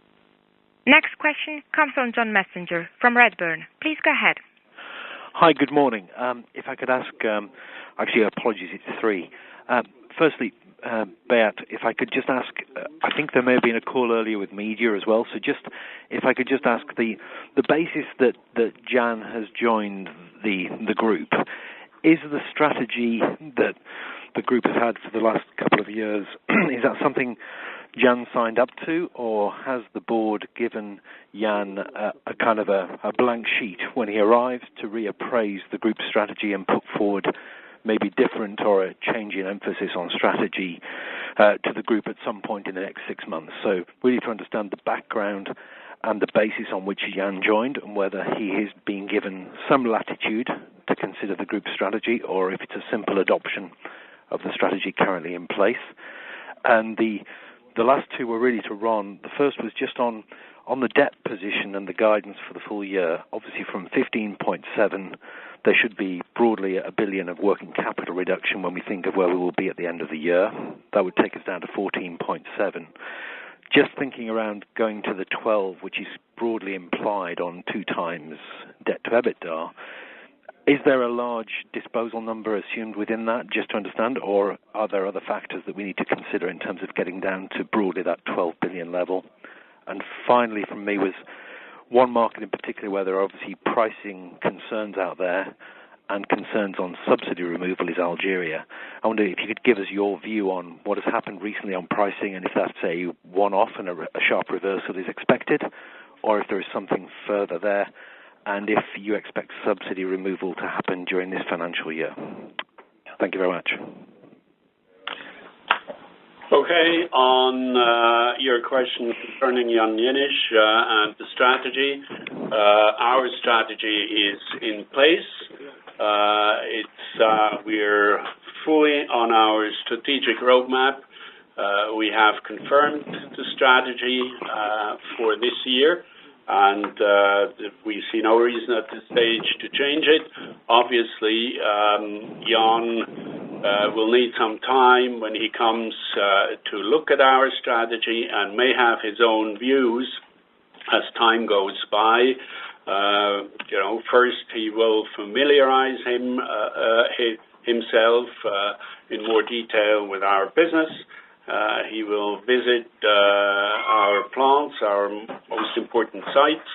Speaker 1: Next question comes from John Messenger from Redburn. Please go ahead.
Speaker 8: Hi, good morning. If I could ask, actually, apologies, it's three. Firstly, Beat, if I could just ask, I think there may have been a call earlier with media as well, so just if I could just ask the basis that Jan has joined the group, is the strategy that the group has had for the last couple of years, is that something Jan signed up to, or has the board given Jan a kind of a blank sheet when he arrives to reappraise the group strategy and put forward maybe different or a change in emphasis on strategy to the group at some point in the next 6 months? So really to understand the background and the basis on which Jan joined, and whether he is being given some latitude to consider the group strategy, or if it's a simple adoption of the strategy currently in place. And the last two were really to Ron. The first was just on the debt position and the guidance for the full year. Obviously from 15.7, there should be broadly $1 billion of working capital reduction when we think of where we will be at the end of the year. That would take us down to 14.7. Just thinking around going to the 12, which is broadly implied on 2 times debt to EBITDA, is there a large disposal number assumed within that, just to understand, or are there other factors that we need to consider in terms of getting down to broadly that 12 billion level? And finally, from me, was one market in particular where there are obviously pricing concerns out there and concerns on subsidy removal is Algeria. I wonder if you could give us your view on what has happened recently on pricing, and if that's a one-off and a sharp reversal is expected, or if there is something further there, and if you expect subsidy removal to happen during this financial year. Thank you very much.
Speaker 2: Okay, on your question concerning Jan Jenisch and the strategy, our strategy is in place. We're fully on our strategic roadmap. We have confirmed the strategy for this year, and we see no reason at this stage to change it. Obviously, Jan will need some time when he comes to look at our strategy and may have his own views as time goes by. First he will familiarize himself in more detail with our business. He will visit our plants, our most important sites,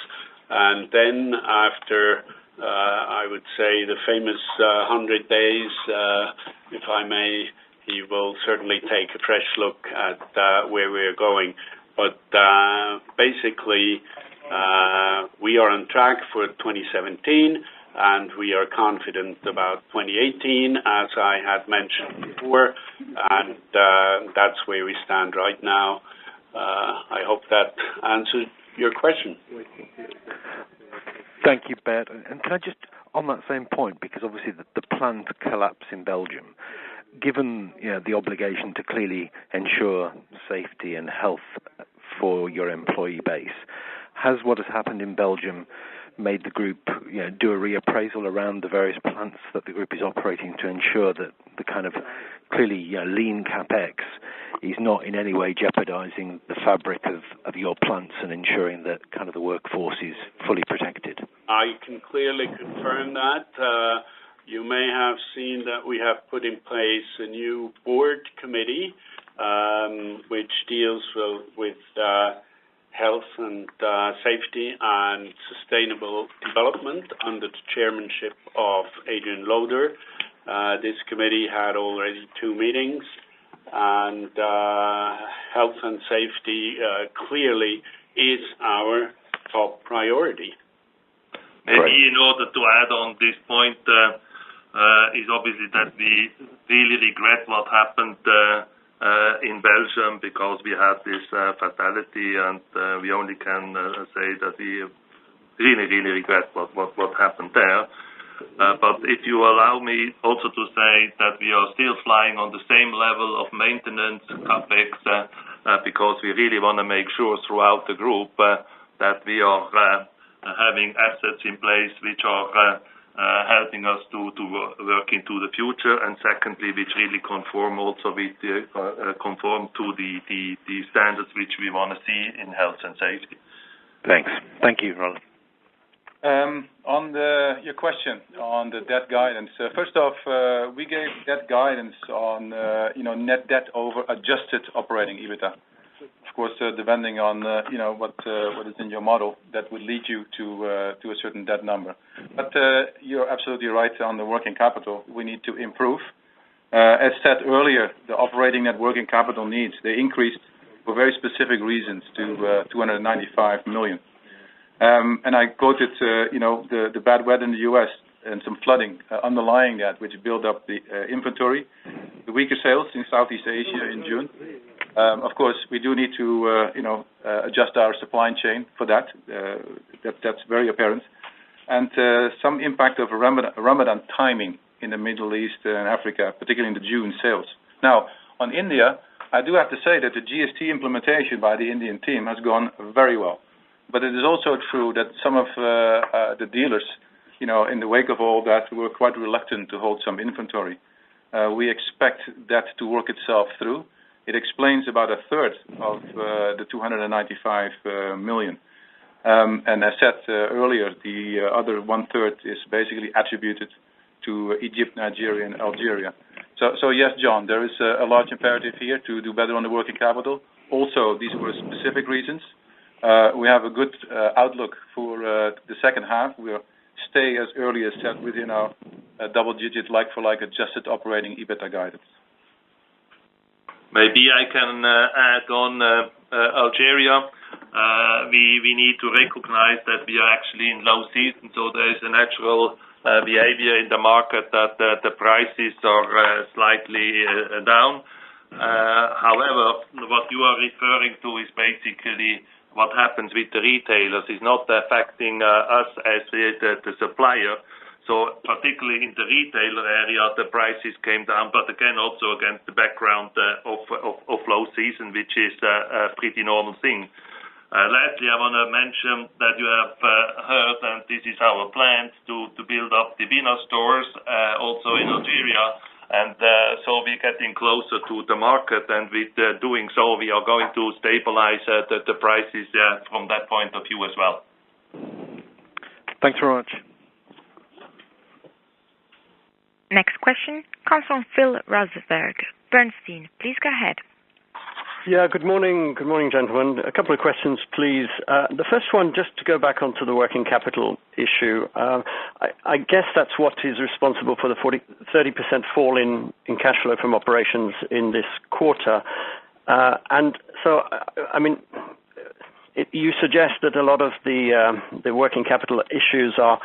Speaker 2: and then after, I would say, the famous 100 days, if I may, he will certainly take a fresh look at where we're going. But basically, we are on track for 2017, and we are confident about 2018, as I had mentioned before, and that's where we stand right now. I hope that answered your question.
Speaker 8: Thank you, Bert. And can I just, on that same point, because obviously the planned collapse in Belgium, given the obligation to clearly ensure safety and health for your employee base, has what has happened in Belgium made the group do a reappraisal around the various plants that the group is operating to ensure that the kind of clearly lean capex is not in any way jeopardizing the fabric of your plants and ensuring that kind of the workforce is fully protected?
Speaker 2: I can clearly confirm that. You may have seen that we have put in place a new board committee which deals with health and safety and sustainable development under the chairmanship of Adrian Loader. This committee had already 2 meetings, and health and safety clearly is our top priority.
Speaker 3: Maybe in order to add on this point is obviously that we really regret what happened in Belgium, because we had this fatality, and we only can say that we really regret what happened there. But if you allow me also to say that we are still flying on the same level of maintenance capex, because we really want to make sure throughout the group that we are having assets in place which are helping us to work into the future, and secondly, which really conform also with conform to the standards which we want to see in health and safety.
Speaker 8: Thanks. Thank you, Roland.
Speaker 4: On your question on the debt guidance, first off, we gave debt guidance on net debt over adjusted operating EBITDA. Of course, depending on what is in your model, that would lead you to a certain debt number. But you're absolutely right on the working capital. We need to improve. As said earlier, the operating net working capital needs, they increased for very specific reasons to 295 million. And I quoted, the bad weather in the U.S. and some flooding underlying that, which built up the inventory. The weaker sales in Southeast Asia in June. Of course, we do need to, adjust our supply chain for that. That's very apparent. And some impact of Ramadan timing in the Middle East and Africa, particularly in the June sales. Now, on India, I do have to say that the GST implementation by the Indian team has gone very well. But it is also true that some of the dealers, in the wake of all that, were quite reluctant to hold some inventory. We expect that to work itself through. It explains about a third of the 295 million. And as said earlier, the other 1/3 is basically attributed to Egypt, Nigeria, and Algeria. So yes, John, there is a large imperative here to do better on the working capital. Also, these were specific reasons. We have a good outlook for the second half. We'll stay, as earlier said, within our double-digit like-for-like adjusted operating EBITDA guidance.
Speaker 3: Maybe I can add on Algeria. We need to recognize that we are actually in low season, so there is a natural behavior in the market that the prices are slightly down. However, what you are referring to is basically what happens with the retailers is not affecting us as the supplier. So particularly in the retailer area, the prices came down, but again, also against the background of low season, which is a pretty normal thing. Lastly, I want to mention that you have heard, and this is our plans, to build up the Vina stores also in Algeria. And so we're getting closer to the market, and with doing so, we are going to stabilize the prices from that point of view as well.
Speaker 8: Thanks very much.
Speaker 1: Next question comes from Phil Rosenberg, Bernstein. Please go ahead.
Speaker 9: Yeah, good morning. Good morning, gentlemen. A couple of questions, please. The first one, just to go back onto the working capital issue. I guess that's what is responsible for the 30% fall in cash flow from operations in this quarter. And so, I mean, you suggest that a lot of the working capital issues are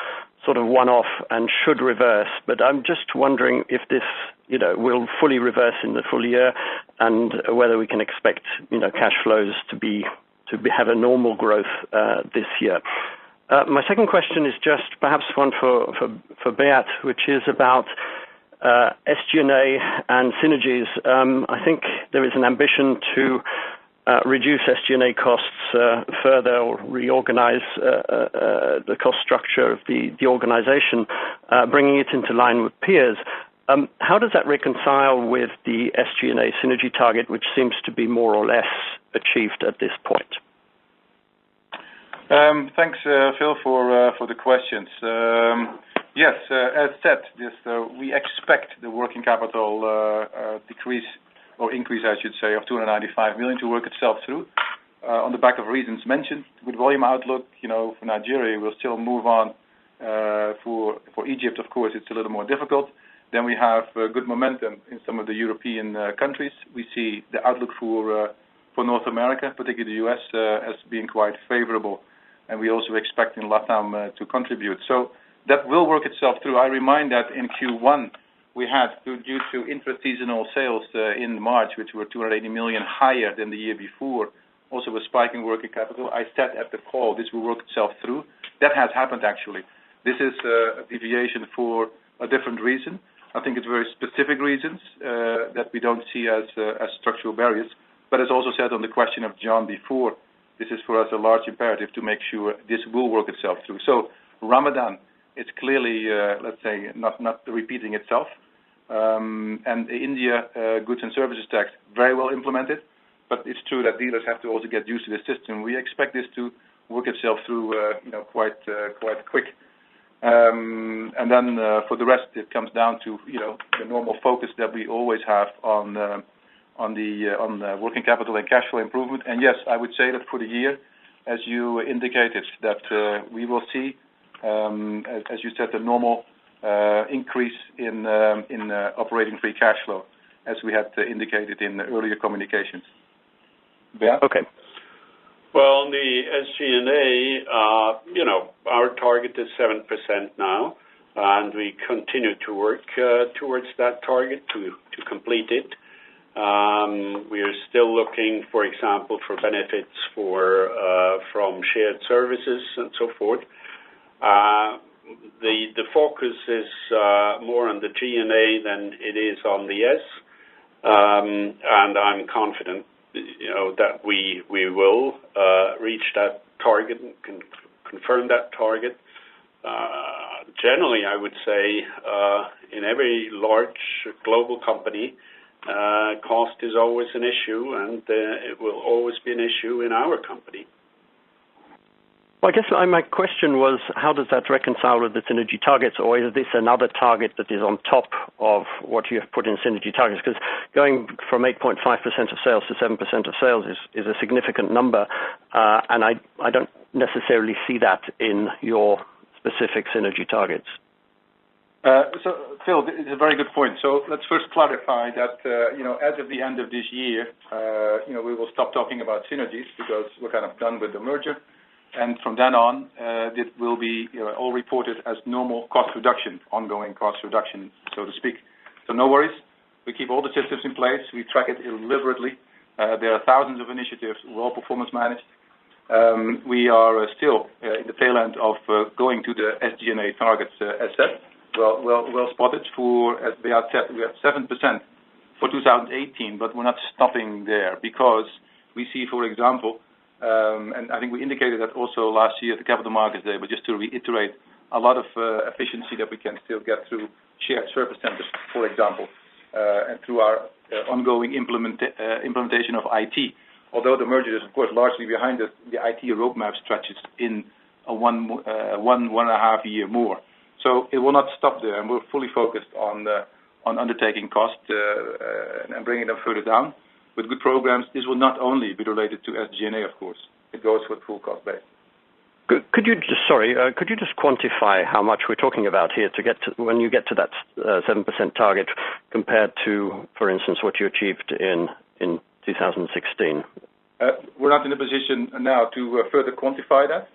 Speaker 9: sort of one-off and should reverse, but I'm just wondering if this, will fully reverse in the full year, and whether we can expect, cash flows to have a normal growth this year. My second question is just perhaps one for Beat, which is about SG&A and synergies. I think there is an ambition to reduce SG&A costs further, or reorganize the cost structure of the organization, bringing it into line with peers. How does that reconcile with the SG&A synergy target, which seems to be more or less achieved at this point?
Speaker 4: Thanks, Phil, for the questions. Yes, as said, we expect the working capital decrease, or increase, I should say, of 295 million to work itself through on the back of reasons mentioned. With volume outlook, for Nigeria, we'll still move on. For Egypt, of course, it's a little more difficult. Then we have good momentum in some of the European countries. We see the outlook for North America, particularly the U.S., as being quite favorable, and we also expect in LATAM to contribute. So that will work itself through. I remind that in Q1 we had, due to intra-seasonal sales in March, which were 280 million higher than the year before, also a spike in working capital. I said at the call this will work itself through. That has happened actually. This is a deviation for a different reason. I think it's very specific reasons that we don't see as structural barriers. But as also said on the question of John before, this is for us a large imperative to make sure this will work itself through. So Ramadan, it's clearly, let's say, not repeating itself. And the India goods and services tax, very well implemented. But it's true that dealers have to also get used to the system. We expect this to work itself through, quite quick. And then for the rest, it comes down to the normal focus that we always have on working capital and cash flow improvement. And yes, I would say that for the year, as you indicated, that we will see, as you said, the normal increase in operating free cash flow, as we had indicated in the earlier communications. Yeah.
Speaker 9: Okay.
Speaker 2: Well, on the SG&A, our target is 7% now, and we continue to work towards that target to complete it. We are still looking, for example, for benefits from shared services and so forth. The focus is more on the G&A than it is on the S, and I'm confident that we will reach that target and confirm that target. Generally, I would say in every large global company, cost is always an issue, and it will always be an issue in our company.
Speaker 9: Well, I guess my question was, how does that reconcile with the synergy targets, or is this another target that is on top of what you have put in synergy targets? Because going from 8.5% of sales to 7% of sales is a significant number, and I don't necessarily see that in your specific synergy targets.
Speaker 4: So, Phil, it's a very good point. So let's first clarify that, as of the end of this year, we will stop talking about synergies because we're kind of done with the merger. And from then on, it will be all reported as normal cost reduction, ongoing cost reduction, so to speak. So no worries. We keep all the systems in place. We track it deliberately. There are thousands of initiatives, all performance managed. We are still in the tail end of going to the SG&A targets, as said. Well spotted. As Beat said, we have 7% for 2018, but we're not stopping there because we see, for example, and I think we indicated that also last year at the Capital Markets Day, but just to reiterate, a lot of efficiency that we can still get through shared service centers, for example, and through our ongoing implementation of IT. Although the merger is, of course, largely behind us, the IT roadmap stretches in a one and a half year more. So it will not stop there, and we're fully focused on undertaking cost and bringing them further down. With good programs, this will not only be related to SG&A, of course. It goes with full cost base.
Speaker 9: Could you just quantify how much we're talking about here to get to when you get to that 7% target compared to, for instance, what you achieved in 2016?
Speaker 4: We're not in a position now to further quantify that.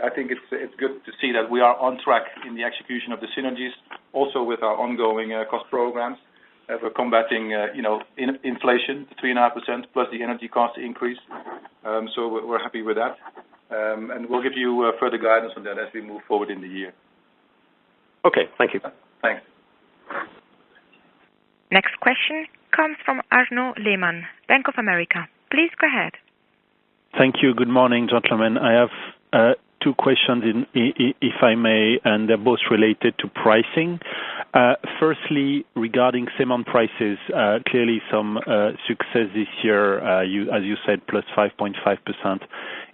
Speaker 4: I think it's good to see that we are on track in the execution of the synergies, also with our ongoing cost programs. We're combating, inflation, 3.5% plus the energy cost increase. So we're happy with that, and we'll give you further guidance on that as we move forward in the year.
Speaker 9: Okay, thank you.
Speaker 4: Thanks.
Speaker 1: Next question comes from Arnaud Lehmann, Bank of America. Please go ahead.
Speaker 10: Thank you. Good morning, gentlemen. I have two questions, if I may, and they're both related to pricing. Firstly, regarding cement prices, clearly some success this year, as you said, plus 5.5%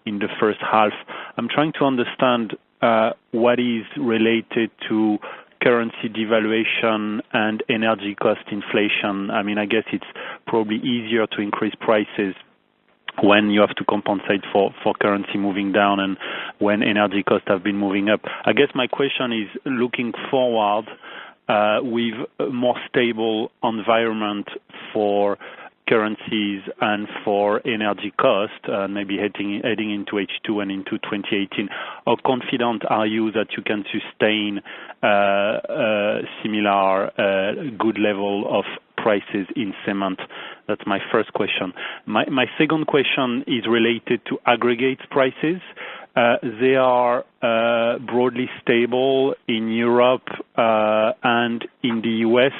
Speaker 10: in the first half. I'm trying to understand what is related to currency devaluation and energy cost inflation. I mean, I guess it's probably easier to increase prices when you have to compensate for currency moving down and when energy costs have been moving up. I guess my question is, looking forward, with a more stable environment for currencies and for energy cost, maybe heading into H2 and into 2018. How confident are you that you can sustain similar good level of prices in cement? That's my first question. My second question is related to aggregates prices. They are broadly stable in Europe and in the US.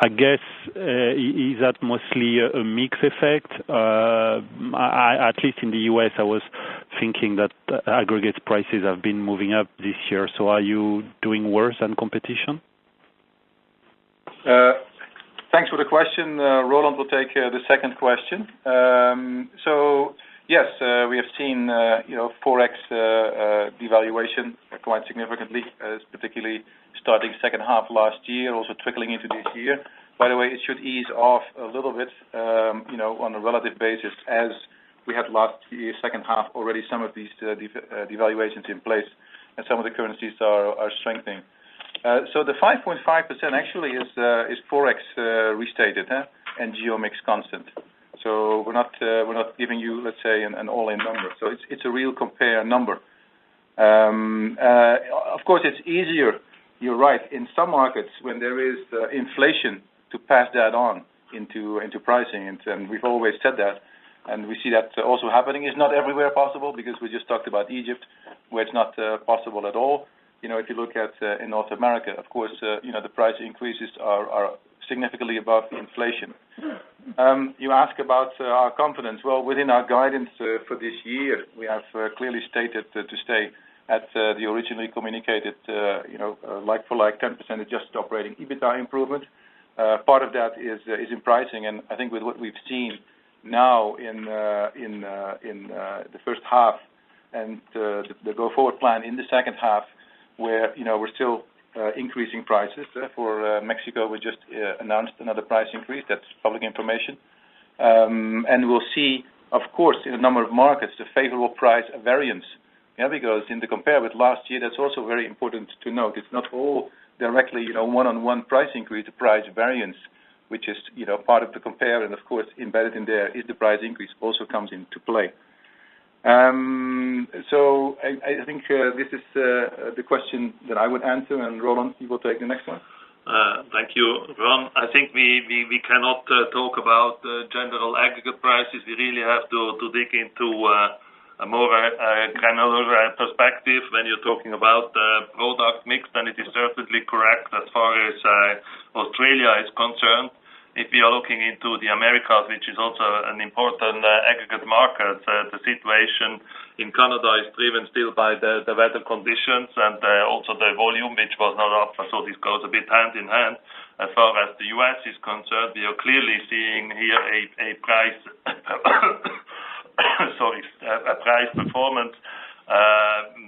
Speaker 10: I guess, is that mostly a mix effect? At least in the US, I was thinking that aggregates prices have been moving up this year. So are you doing worse than competition?
Speaker 4: Thanks for the question. Roland will take the second question. So yes, we have seen Forex devaluation quite significantly, particularly starting second half last year, also trickling into this year. By the way, it should ease off a little bit, on a relative basis, as we had last year, second half, already some of these devaluations in place, and some of the currencies are strengthening. So the 5.5% actually is Forex restated, and geomix constant. So we're not giving you, let's say, an all-in number. So it's a real compare number. Of course, it's easier. You're right. In some markets, when there is inflation, to pass that on into pricing, and we've always said that, and we see that also happening. It's not everywhere possible, because we just talked about Egypt, where it's not possible at all. If you look at in North America, of course, the price increases are significantly above inflation. You ask about our confidence. Well, within our guidance for this year, we have clearly stated to stay at the originally communicated, like-for-like 10% adjusted operating EBITDA improvement. Part of that is in pricing, and I think with what we've seen now in the first half and the go-forward plan in the second half, where we're still increasing prices. For Mexico, we just announced another price increase. That's public information. And we'll see, of course, in a number of markets, the favorable price variance. Because in the compare with last year, that's also very important to note. It's not all directly, one-on-one price increase, the price variance, which is, part of the compare, and of course, embedded in there is the price increase, also comes into play. So I think this is the question that I would answer, and Roland, you will take the next one.
Speaker 3: Thank you, Ron. I think we cannot talk about general aggregate prices. We really have to dig into a more granular perspective. When you're talking about product mix, then it is certainly correct as far as Australia is concerned. If we are looking into the Americas, which is also an important aggregate market, the situation in Canada is driven still by the weather conditions and also the volume, which was not up. So this goes a bit hand in hand. As far as the U.S. is concerned, we are clearly seeing here a price a price performance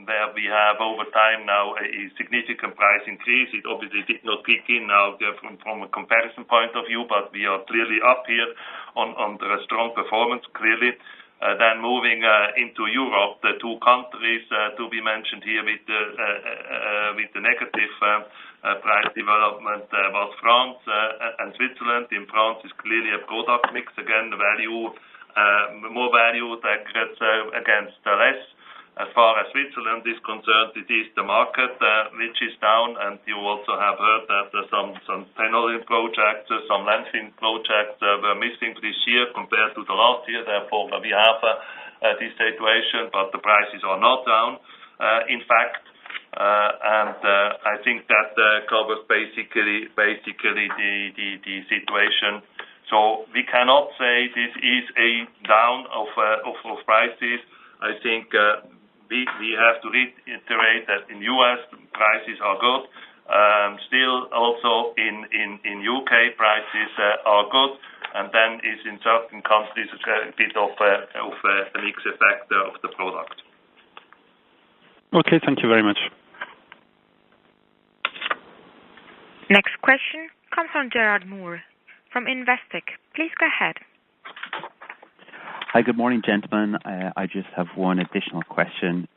Speaker 3: where we have over time now a significant price increase. It obviously did not kick in now from a comparison point of view, but we are clearly up here on the strong performance, clearly. Then moving into Europe, the two countries to be mentioned here with the negative price development was France and Switzerland. In France is clearly a product mix, again, the value, more value against less. As far as Switzerland is concerned, it is the market which is down, and you also have heard that some tunneling projects, some landfill projects were missing this year compared to the last year. Therefore, we have this situation, but the prices are not down. In fact, and I think that covers basically the situation. So we cannot say this is a down of prices. I think we have to reiterate that in U.S. prices are good. Still also in UK prices are good, and then is in certain countries a bit of a mix effect of the product.
Speaker 10: Okay, thank you very much.
Speaker 1: Next question comes from Gerard Moore from Investec. Please go ahead.
Speaker 11: Hi, good morning, gentlemen. I just have one additional question.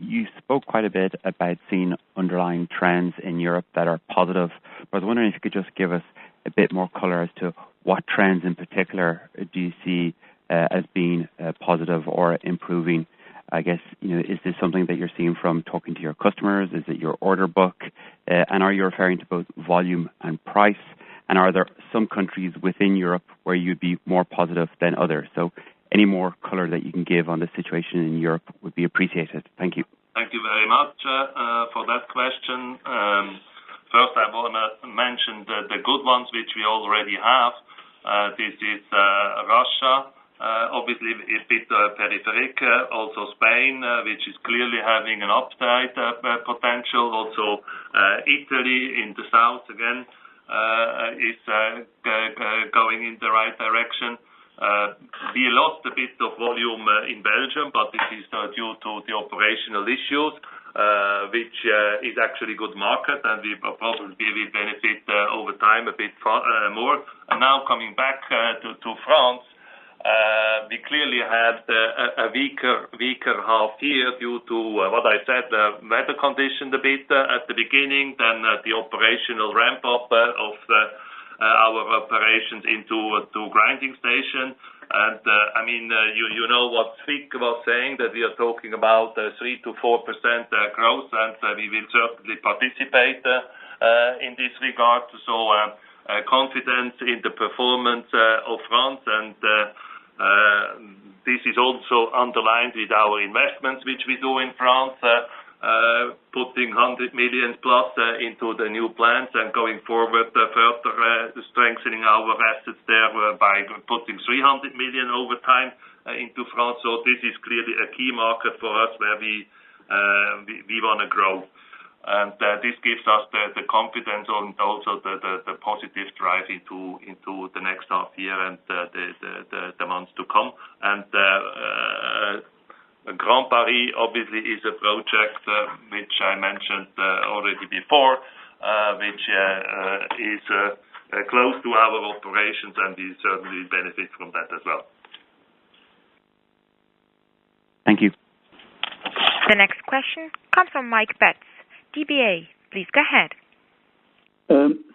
Speaker 11: You spoke quite a bit about seeing underlying trends in Europe that are positive. But I was wondering if you could just give us a bit more color as to what trends in particular do you see as being positive or improving. I guess, is this something that you're seeing from talking to your customers? Is it your order book? And are you referring to both volume and price? And are there some countries within Europe where you'd be more positive than others? So any more color that you can give on the situation in Europe would be appreciated. Thank you.
Speaker 3: Thank you very much for that question. First, I want to mention the good ones which we already have. This is Russia, obviously a bit peripheric. Also Spain, which is clearly having an upside potential. Also Italy in the south again is going in the right direction. We lost a bit of volume in Belgium, but this is due to the operational issues, which is actually good market, and we probably will benefit over time a bit more. And now coming back to France, we clearly had a weaker half year due to what I said, weather conditions a bit at the beginning, then the operational ramp up of our operations into grinding station. And you know what Svick was saying, that we are talking about 3 to 4% growth, and we will certainly participate in this regard. So confidence in the performance of France, and this is also underlined with our investments which we do in France, putting 100 million plus into the new plants, and going forward further strengthening our assets there by putting 300 million over time into France. So this is clearly a key market for us where we want to grow, and this gives us the confidence and also the positive drive into the next half year and the months to come. And Grand Paris obviously is a project which I mentioned already before, which is close to our operations, and we certainly benefit from that as well.
Speaker 11: Thank you.
Speaker 1: The next question comes from Mike Betts, DBA. Please go ahead.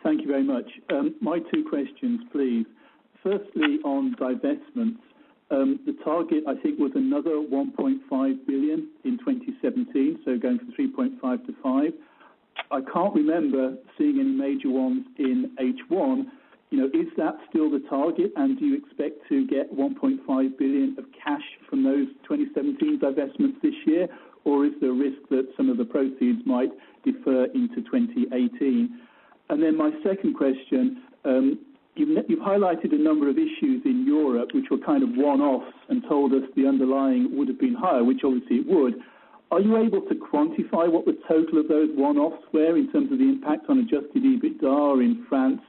Speaker 12: Thank you very much. My two questions, please. Firstly, on divestments. The target, I think, was another 1.5 billion in 2017, so going from 3.5 to 5. I can't remember seeing any major ones in H1. Is that still the target, and do you expect to get 1.5 billion of cash from those 2017 divestments this year, or is there a risk that some of the proceeds might defer into 2018? And then my second question, You've highlighted a number of issues in Europe which were kind of one-offs and told us the underlying would have been higher, which obviously it would. Are you able to quantify what the total of those one-offs were in terms of the impact on adjusted EBITDA in France,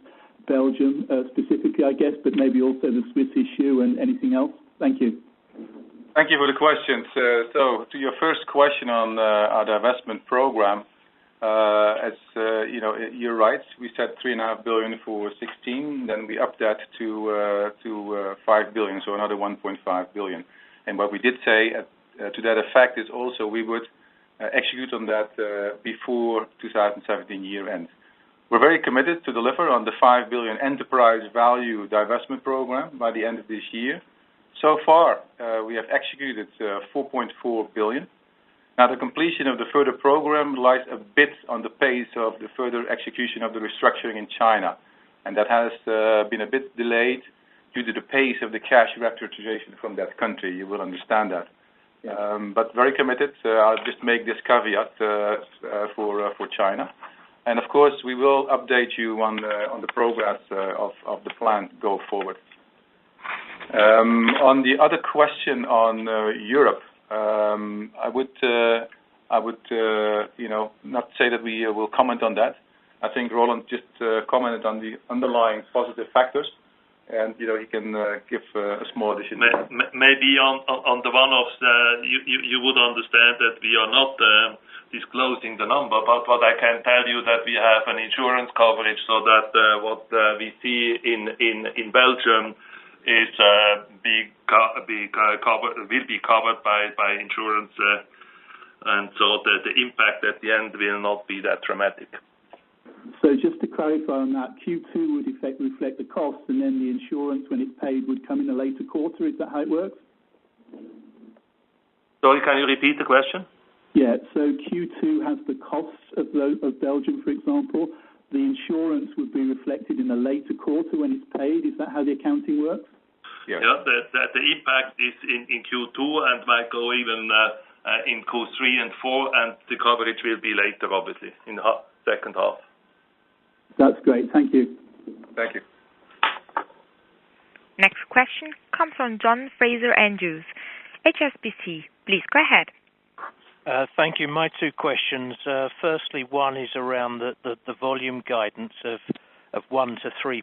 Speaker 12: Belgium specifically, I guess, but maybe also the Swiss issue and anything else? Thank you.
Speaker 4: Thank you for the questions. So to your first question on our divestment program, you're right. We said 3.5 billion for 16, then we upped that to 5 billion, so another 1.5 billion. And what we did say to that effect is also we would execute on that before 2017 year end. We're very committed to deliver on the 5 billion enterprise value divestment program by the end of this year. So far, we have executed 4.4 billion. Now, the completion of the further program lies a bit on the pace of the further execution of the restructuring in China, and that has been a bit delayed due to the pace of the cash repatriation from that country. You will understand that. Yeah. But very committed. I'll just make this caveat for China. And of course, we will update you on the progress of the plan go forward. On the other question on Europe, I would not say that we will comment on that. I think Roland just commented on the underlying positive factors, and he can give a small addition.
Speaker 3: Maybe on the one-offs, you would understand that we are not disclosing the number, but what I can tell you that we have an insurance coverage, so that what we see in Belgium is will be covered by insurance and so the impact at the end will not be that dramatic.
Speaker 12: So just to clarify on that, Q2 would reflect the cost, and then the insurance, when it's paid, would come in a later quarter. Is that how it works?
Speaker 3: Sorry, can you repeat the question?
Speaker 12: Yeah, so Q2 has the costs of Belgium, for example. The insurance would be reflected in a later quarter when it's paid. Is that how the accounting works?
Speaker 3: Yeah, the impact is in Q2 and might go even in Q3 and 4, and the coverage will be later, obviously, in the second half.
Speaker 12: That's great. Thank you.
Speaker 4: Thank you.
Speaker 1: Next question comes from John Fraser-Andrews, HSBC. Please go ahead.
Speaker 13: Thank you. My two questions. Firstly, one is around the volume guidance of 1 to 3%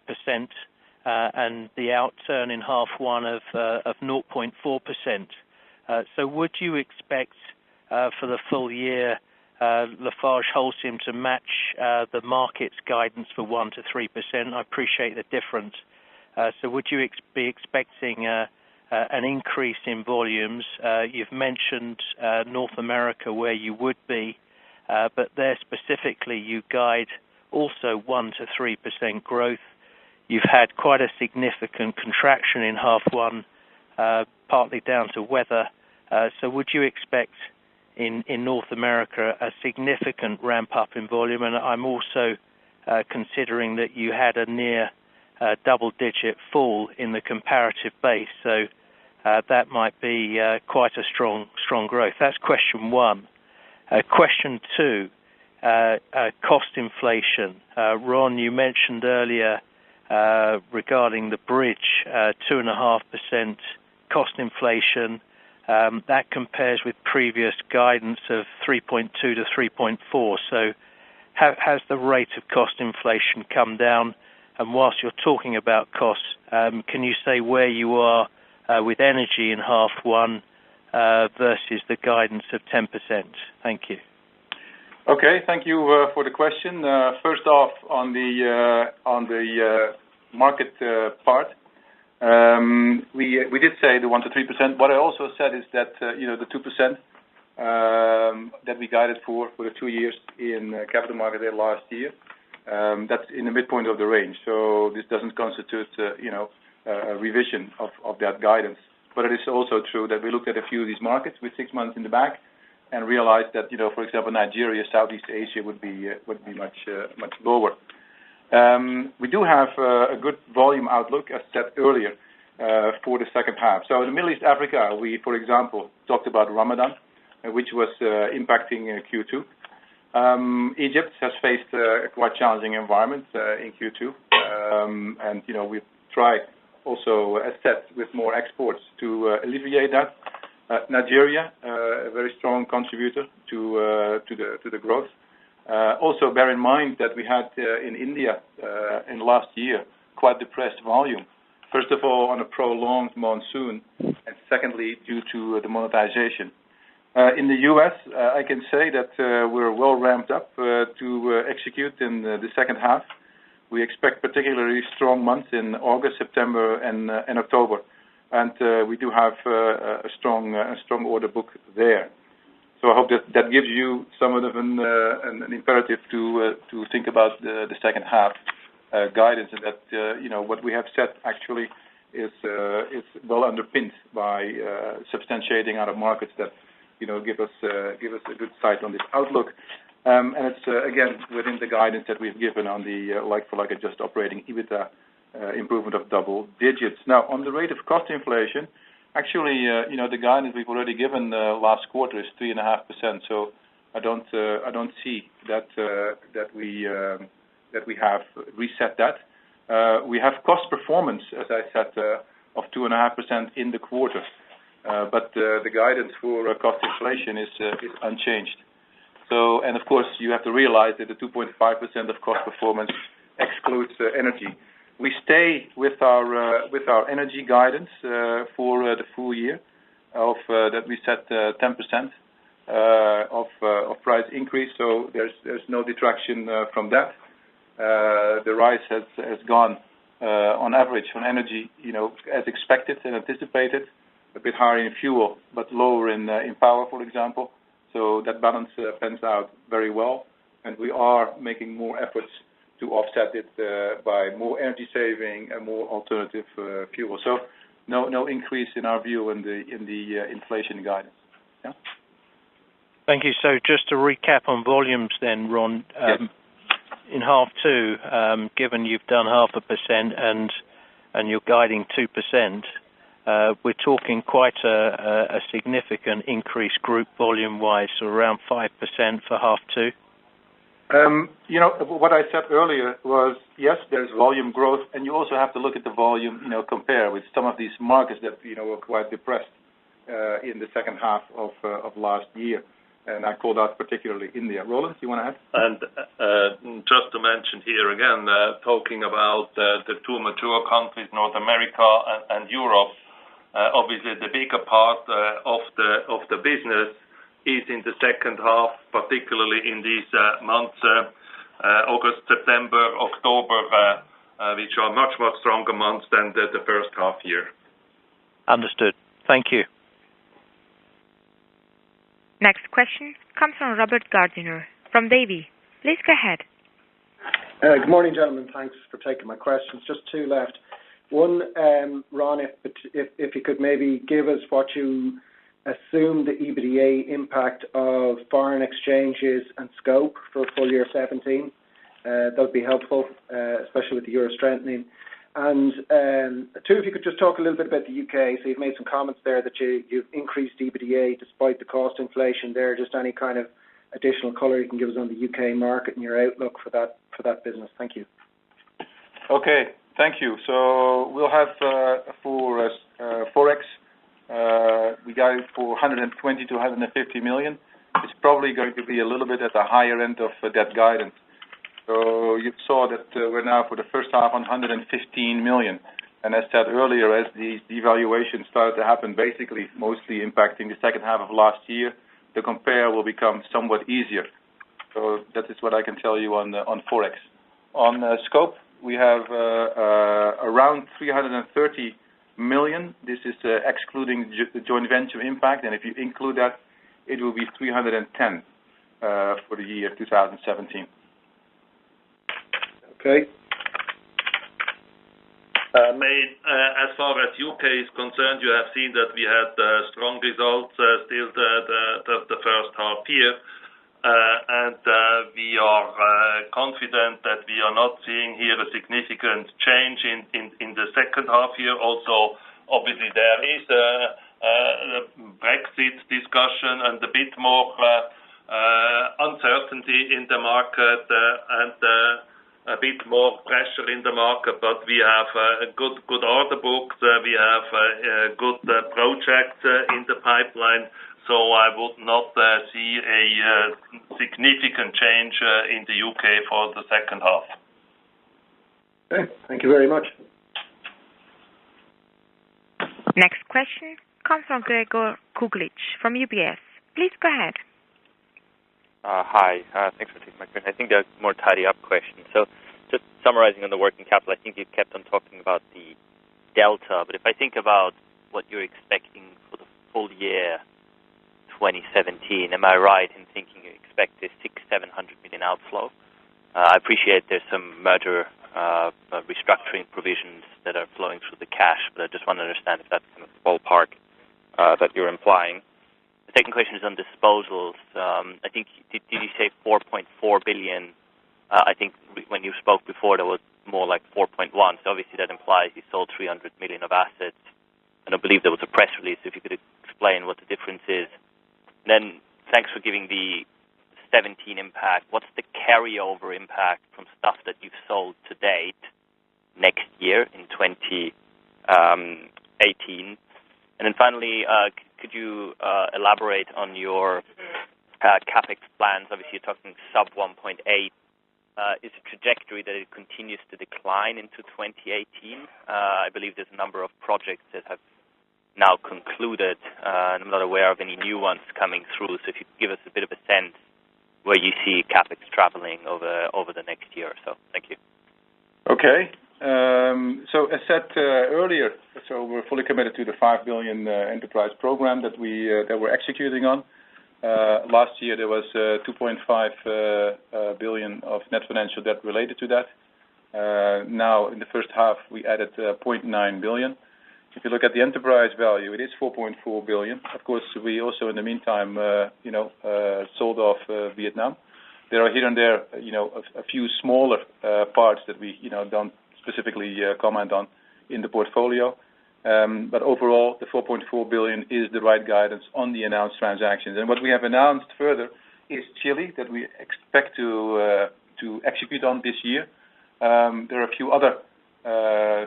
Speaker 13: and the outturn in half one of 0.4%. So would you expect for the full year LafargeHolcim to match the market's guidance for 1 to 3%? I appreciate the difference. So would you be expecting an increase in volumes? You've mentioned North America where you would be, but there specifically you guide also 1 to 3% growth. You've had quite a significant contraction in half one, partly down to weather. So would you expect in North America a significant ramp up in volume? And I'm also considering that you had a near double-digit fall in the comparative base. So that might be quite a strong growth. That's question one. Question two, cost inflation. Ron, you mentioned earlier regarding the bridge, 2.5% cost inflation. That compares with previous guidance of 3.2 to 3.4. So has the rate of cost inflation come down? And whilst you're talking about costs, can you say where you are with energy in half one versus the guidance of 10%? Thank you.
Speaker 4: Okay, thank you for the question. First off, on the market part, we did say the 1 to 3%. What I also said is that the 2% that we guided for the 2 years in Capital Market Day last year, that's in the midpoint of the range. So this doesn't constitute a revision of that guidance. But it is also true that we looked at a few of these markets with 6 months in the back and realized that, for example, Nigeria, Southeast Asia would be much lower. We do have a good volume outlook, as said earlier, for the second half. So in the Middle East, Africa, we, for example, talked about Ramadan, which was impacting Q2. Egypt has faced a quite challenging environment in Q2, and we've tried also, as said, with more exports to alleviate that. Nigeria, a very strong contributor to the growth. Also, bear in mind that we had in India in last year quite depressed volume. First of all, on a prolonged monsoon, and secondly, due to the monetization. In the U.S., I can say that we're well ramped up to execute in the second half. We expect particularly strong months in August, September, and October. And we do have a strong order book there. So I hope that gives you somewhat of an imperative to think about the second half guidance, and that what we have said actually is well underpinned by substantiating out of markets that give us a good sight on this outlook. And it's again within the guidance that we've given on the like-for-like adjusted operating EBITDA improvement of double digits. Now, on the rate of cost inflation, actually, the guidance we've already given last quarter is 3.5%. So I don't see that we have reset that. We have cost performance, as I said, of 2.5% in the quarter, but the guidance for cost inflation is unchanged. So, and of course, you have to realize that the 2.5% of cost performance excludes energy. We stay with our energy guidance for the full year of that we set 10% of price increase. So there's no detraction from that. The rise has gone on average on energy, as expected and anticipated, a bit higher in fuel, but lower in power, for example. So that balance pans out very well, and we are making more efforts to offset it by more energy saving and more alternative fuel. So no increase in our view in the inflation guidance. Yeah.
Speaker 13: Thank you. So just to recap on volumes then, Ron,
Speaker 4: yes.
Speaker 13: In half two, given you've done 0.5% and you're guiding 2%, we're talking quite a significant increase group volume-wise, so around 5% for half two.
Speaker 4: What I said earlier was, yes, there's volume growth, and you also have to look at the volume, compare with some of these markets that, were quite depressed in the second half of last year. And I called out particularly India. Roland, you want to add?
Speaker 3: And just to mention here again, talking about the two mature countries, North America and Europe, obviously the bigger part of the business is in the second half, particularly in these months, August, September, October, which are much, much stronger months than the first half year.
Speaker 13: Understood. Thank you.
Speaker 1: Next question comes from Robert Gardiner from Davy. Please go ahead.
Speaker 14: Good morning, gentlemen. Thanks for taking my questions. Just two left. One, Ron, if you could maybe give us what you assume the EBITDA impact of foreign exchanges and scope for full year 17. That would be helpful, especially with the euro strengthening. And two, if you could just talk a little bit about the UK. So you've made some comments there that you've increased EBITDA despite the cost inflation there. Just any kind of additional colour you can give us on the UK market and your outlook for that business. Thank you.
Speaker 4: Okay, thank you. So we'll have for Forex, we got it for 120 to 150 million. It's probably going to be a little bit at the higher end of that guidance. So you saw that we're now for the first half on 115 million. And as said earlier, as the devaluation started to happen, basically mostly impacting the second half of last year, the compare will become somewhat easier. So that is what I can tell you on Forex. On scope, we have around 330 million. This is excluding the joint venture impact, and if you include that, it will be 310 for the year 2017. Okay.
Speaker 3: As far as UK is concerned, you have seen that we had strong results still the first half year, and we are confident that we are not seeing here a significant change in the second half year. Also, obviously, there is a Brexit discussion and a bit more uncertainty in the market and a bit more pressure in the market, but we have good order books, we have good projects in the pipeline, so I would not see a significant change in the UK for the second half.
Speaker 14: Okay, thank you very much.
Speaker 1: Next question comes from Gregor Kuglitsch from UBS. Please go ahead.
Speaker 15: Hi, thanks for taking my question. I think they're more tidy-up questions. So just summarizing on the working capital, I think you kept on talking about the delta, but if I think about what you're expecting for the full year 2017, am I right in thinking you expect a 600-700 million outflow? I appreciate there's some merger restructuring provisions that are flowing through the cash, but I just want to understand if that's kind of the ballpark that you're implying. The second question is on disposals. I think, did you say 4.4 billion? I think when you spoke before, there was more like 4.1. So obviously that implies you sold 300 million of assets. And I believe there was a press release. If you could explain what the difference is. And then thanks for giving the 17 impact. What's the carryover impact from stuff that you've sold to date next year in 2018? And then finally, could you elaborate on your CapEx plans? Obviously, you're talking sub 1.8. Is the trajectory that it continues to decline into 2018? I believe there's a number of projects that have now concluded, and I'm not aware of any new ones coming through. So if you could give us a bit of a sense where you see CapEx traveling over the next year or so. Thank you.
Speaker 4: Okay. So as said earlier, so we're fully committed to the 5 billion enterprise program that we're executing on. Last year there was 2.5 billion of net financial debt related to that. Now in the first half we added 0.9 billion. If you look at the enterprise value, it is 4.4 billion. Of course, we also in the meantime, sold off Vietnam. There are here and there, a few smaller parts that we, don't specifically comment on in the portfolio. But overall, the 4.4 billion is the right guidance on the announced transactions. And what we have announced further is Chile that we expect to execute on this year. There are a few other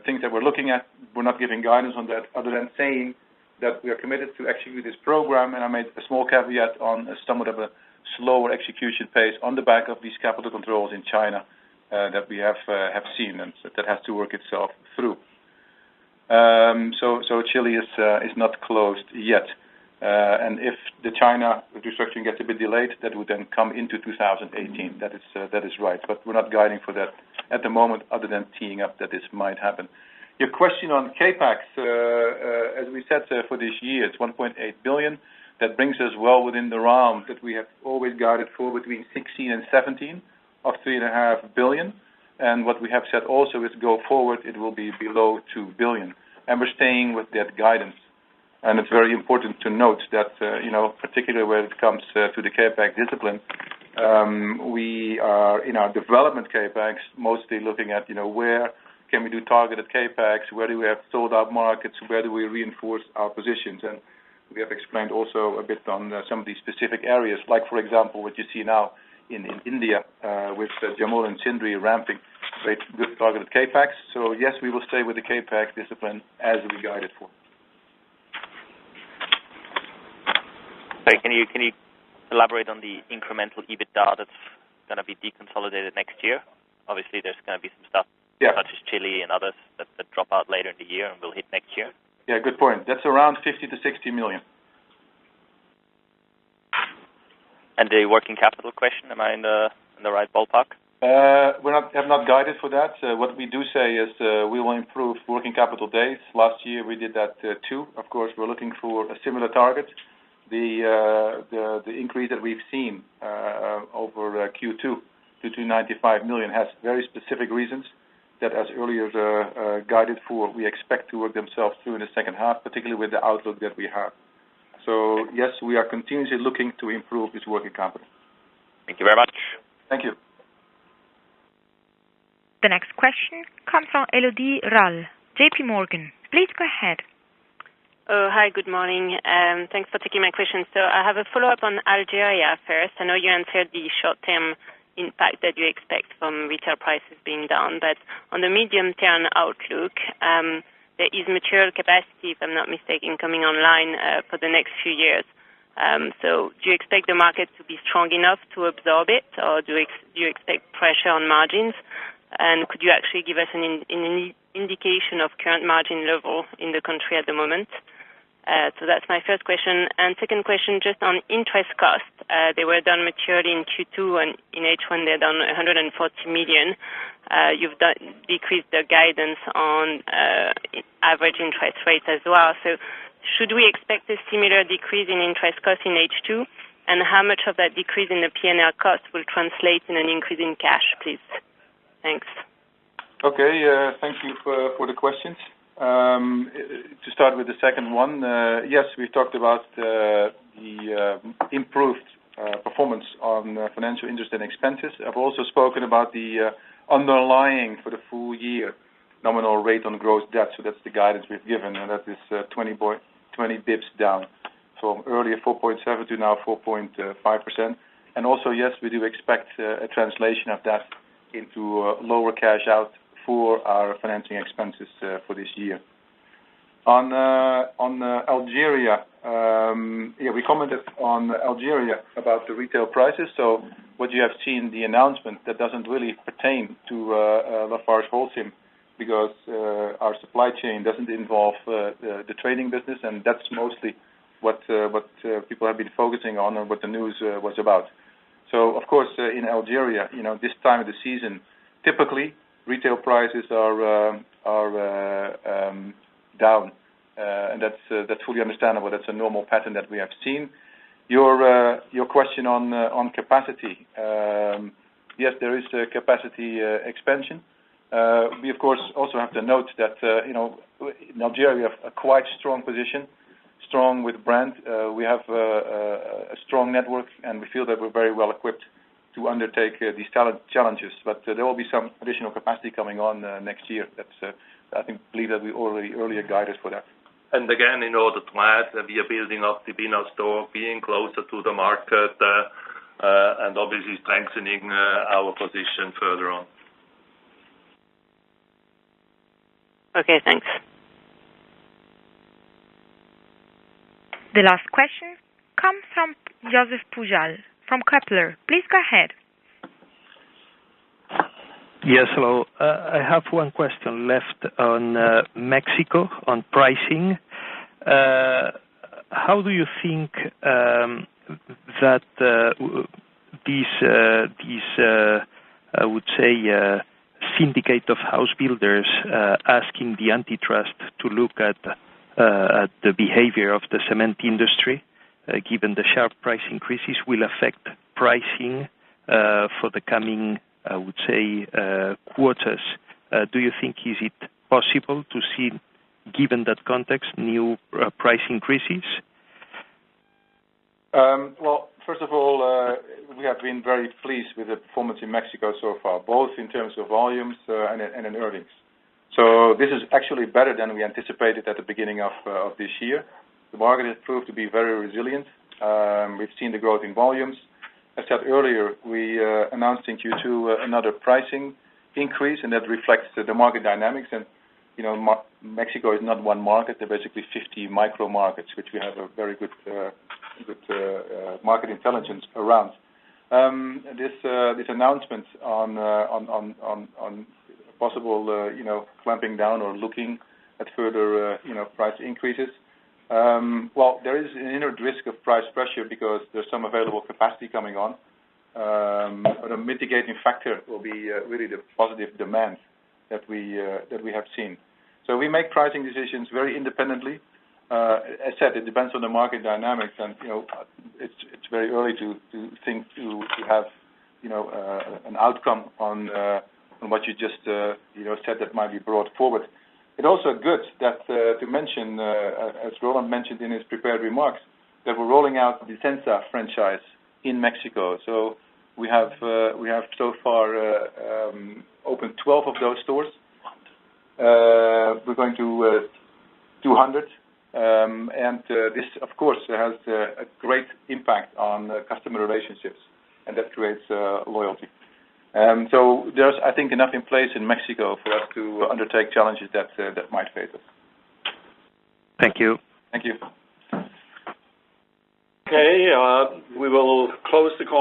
Speaker 4: things that we're looking at. We're not giving guidance on that other than saying that we are committed to execute this program, and I made a small caveat on somewhat of a slower execution pace on the back of these capital controls in China that we have seen, and that has to work itself through. So Chile is not closed yet, and if the China restructuring gets a bit delayed, that would then come into 2018. That is right, but we're not guiding for that at the moment, other than teeing up that this might happen. Your question on CAPEX, as we said for this year, it's 1.8 billion. That brings us well within the realm that we have always guided for between 16 and 17 of 3.5 billion. And what we have said also is go forward, it will be below 2 billion. And we're staying with that guidance. And it's very important to note that, particularly when it comes to the CAPEX discipline, we are in our development CAPEX mostly looking at, where can we do targeted CAPEX, where do we have sold out markets, where do we reinforce our positions. And we have explained also a bit on some of these specific areas, like, for example, what you see now in India with Jamul and Sindri ramping with targeted CAPEX. So, yes, we will stay with the CAPEX discipline as we guided for.
Speaker 15: Sorry, can you elaborate on the incremental EBITDA that's going to be deconsolidated next year? Obviously, there's going to be some stuff such as Chile and others that drop out later in the year and will hit next year.
Speaker 4: Yeah, good point. That's around 50 to 60 million.
Speaker 15: And the working capital question, am I in the right ballpark?
Speaker 4: We have not guided for that. What we do say is we will improve working capital days. Last year we did that too. Of course, we're looking for a similar target. The increase that we've seen over Q2 to 295 million has very specific reasons that, as earlier guided for, we expect to work themselves through in the second half, particularly with the outlook that we have. So, yes, we are continuously looking to improve this working capital.
Speaker 15: Thank you very much.
Speaker 4: Thank you.
Speaker 1: The next question comes from Elodie Rall, JP Morgan. Please go ahead.
Speaker 16: Oh, hi, good morning. Thanks for taking my question. So I have a follow-up on Algeria first. I know you answered the short-term impact that you expect from retail prices being down, but on the medium-term outlook, there is material capacity, if I'm not mistaken, coming online for the next few years. So do you expect the market to be strong enough to absorb it, or do you expect pressure on margins? And could you actually give us an indication of current margin level in the country at the moment? So that's my first question. And second question, just on interest costs. They were done materially in Q2, and in H1 they're done 140 million. You've decreased the guidance on average interest rates as well. So should we expect a similar decrease in interest costs in H2? And how much of that decrease in the P&L cost will translate in an increase in cash, please? Thanks.
Speaker 4: Okay, thank you for the questions. To start with the second one, yes, we talked about the improved performance on financial interest and expenses. I've also spoken about the underlying for the full year nominal rate on gross debt, so that's the guidance we've given, and that is 20 bips down from earlier 4.7 to now 4.5%. And also, yes, we do expect a translation of that into lower cash out for our financing expenses for this year. On Algeria, we commented on Algeria about the retail prices. So what you have seen, the announcement, that doesn't really pertain to LafargeHolcim, because our supply chain doesn't involve the trading business, and that's mostly what people have been focusing on, or what the news was about. So, of course, in Algeria, this time of the season, typically retail prices are down, and that's fully understandable. That's a normal pattern that we have seen. Your question on capacity. Yes, there is a capacity expansion. We of course also have to note that in Algeria we have a quite strong position, strong with brand. We have a strong network, and we feel that we're very well equipped to undertake these challenges. But there will be some additional capacity coming on next year. That's I believe that we already earlier guided for that.
Speaker 3: And again, in order to add, we are building up the Bina store, being closer to the market, and obviously strengthening our position further on.
Speaker 16: Okay, thanks.
Speaker 1: The last question comes from Joseph Pujal from Kepler. Please go ahead.
Speaker 17: Yes, hello. I have one question left on Mexico, on pricing. How do you think that these I would say, syndicate of house builders asking the antitrust to look at the behavior of the cement industry, given the sharp price increases, will affect pricing for the coming, I would say, quarters? Do you think is it possible to see, given that context, new price increases?
Speaker 4: Well, first of all, we have been very pleased with the performance in Mexico so far, both in terms of volumes and in earnings. So this is actually better than we anticipated at the beginning of this year. The market has proved to be very resilient. We've seen the growth in volumes. As said earlier, we announced in Q2 another pricing increase, and that reflects the market dynamics. And Mexico is not one market; they're basically 50 micro markets, which we have a very good market intelligence around. This announcement on possible clamping down or looking at further price increases. Well, there is an inherent risk of price pressure because there's some available capacity coming on. But a mitigating factor will be really the positive demand that we have seen. So we make pricing decisions very independently. As said, it depends on the market dynamics, and it's very early to think to have an outcome on what you just said that might be brought forward. It's also good that to mention, as Roland mentioned in his prepared remarks, that we're rolling out the Disensa franchise in Mexico. So we have so far opened 12 of those stores. We're going to 200, and this, of course, has a great impact on customer relationships, and that creates loyalty. So there's, I think, enough in place in Mexico for us to undertake challenges that might face us.
Speaker 17: Thank you.
Speaker 4: Thank you.
Speaker 2: Okay, we will close the call.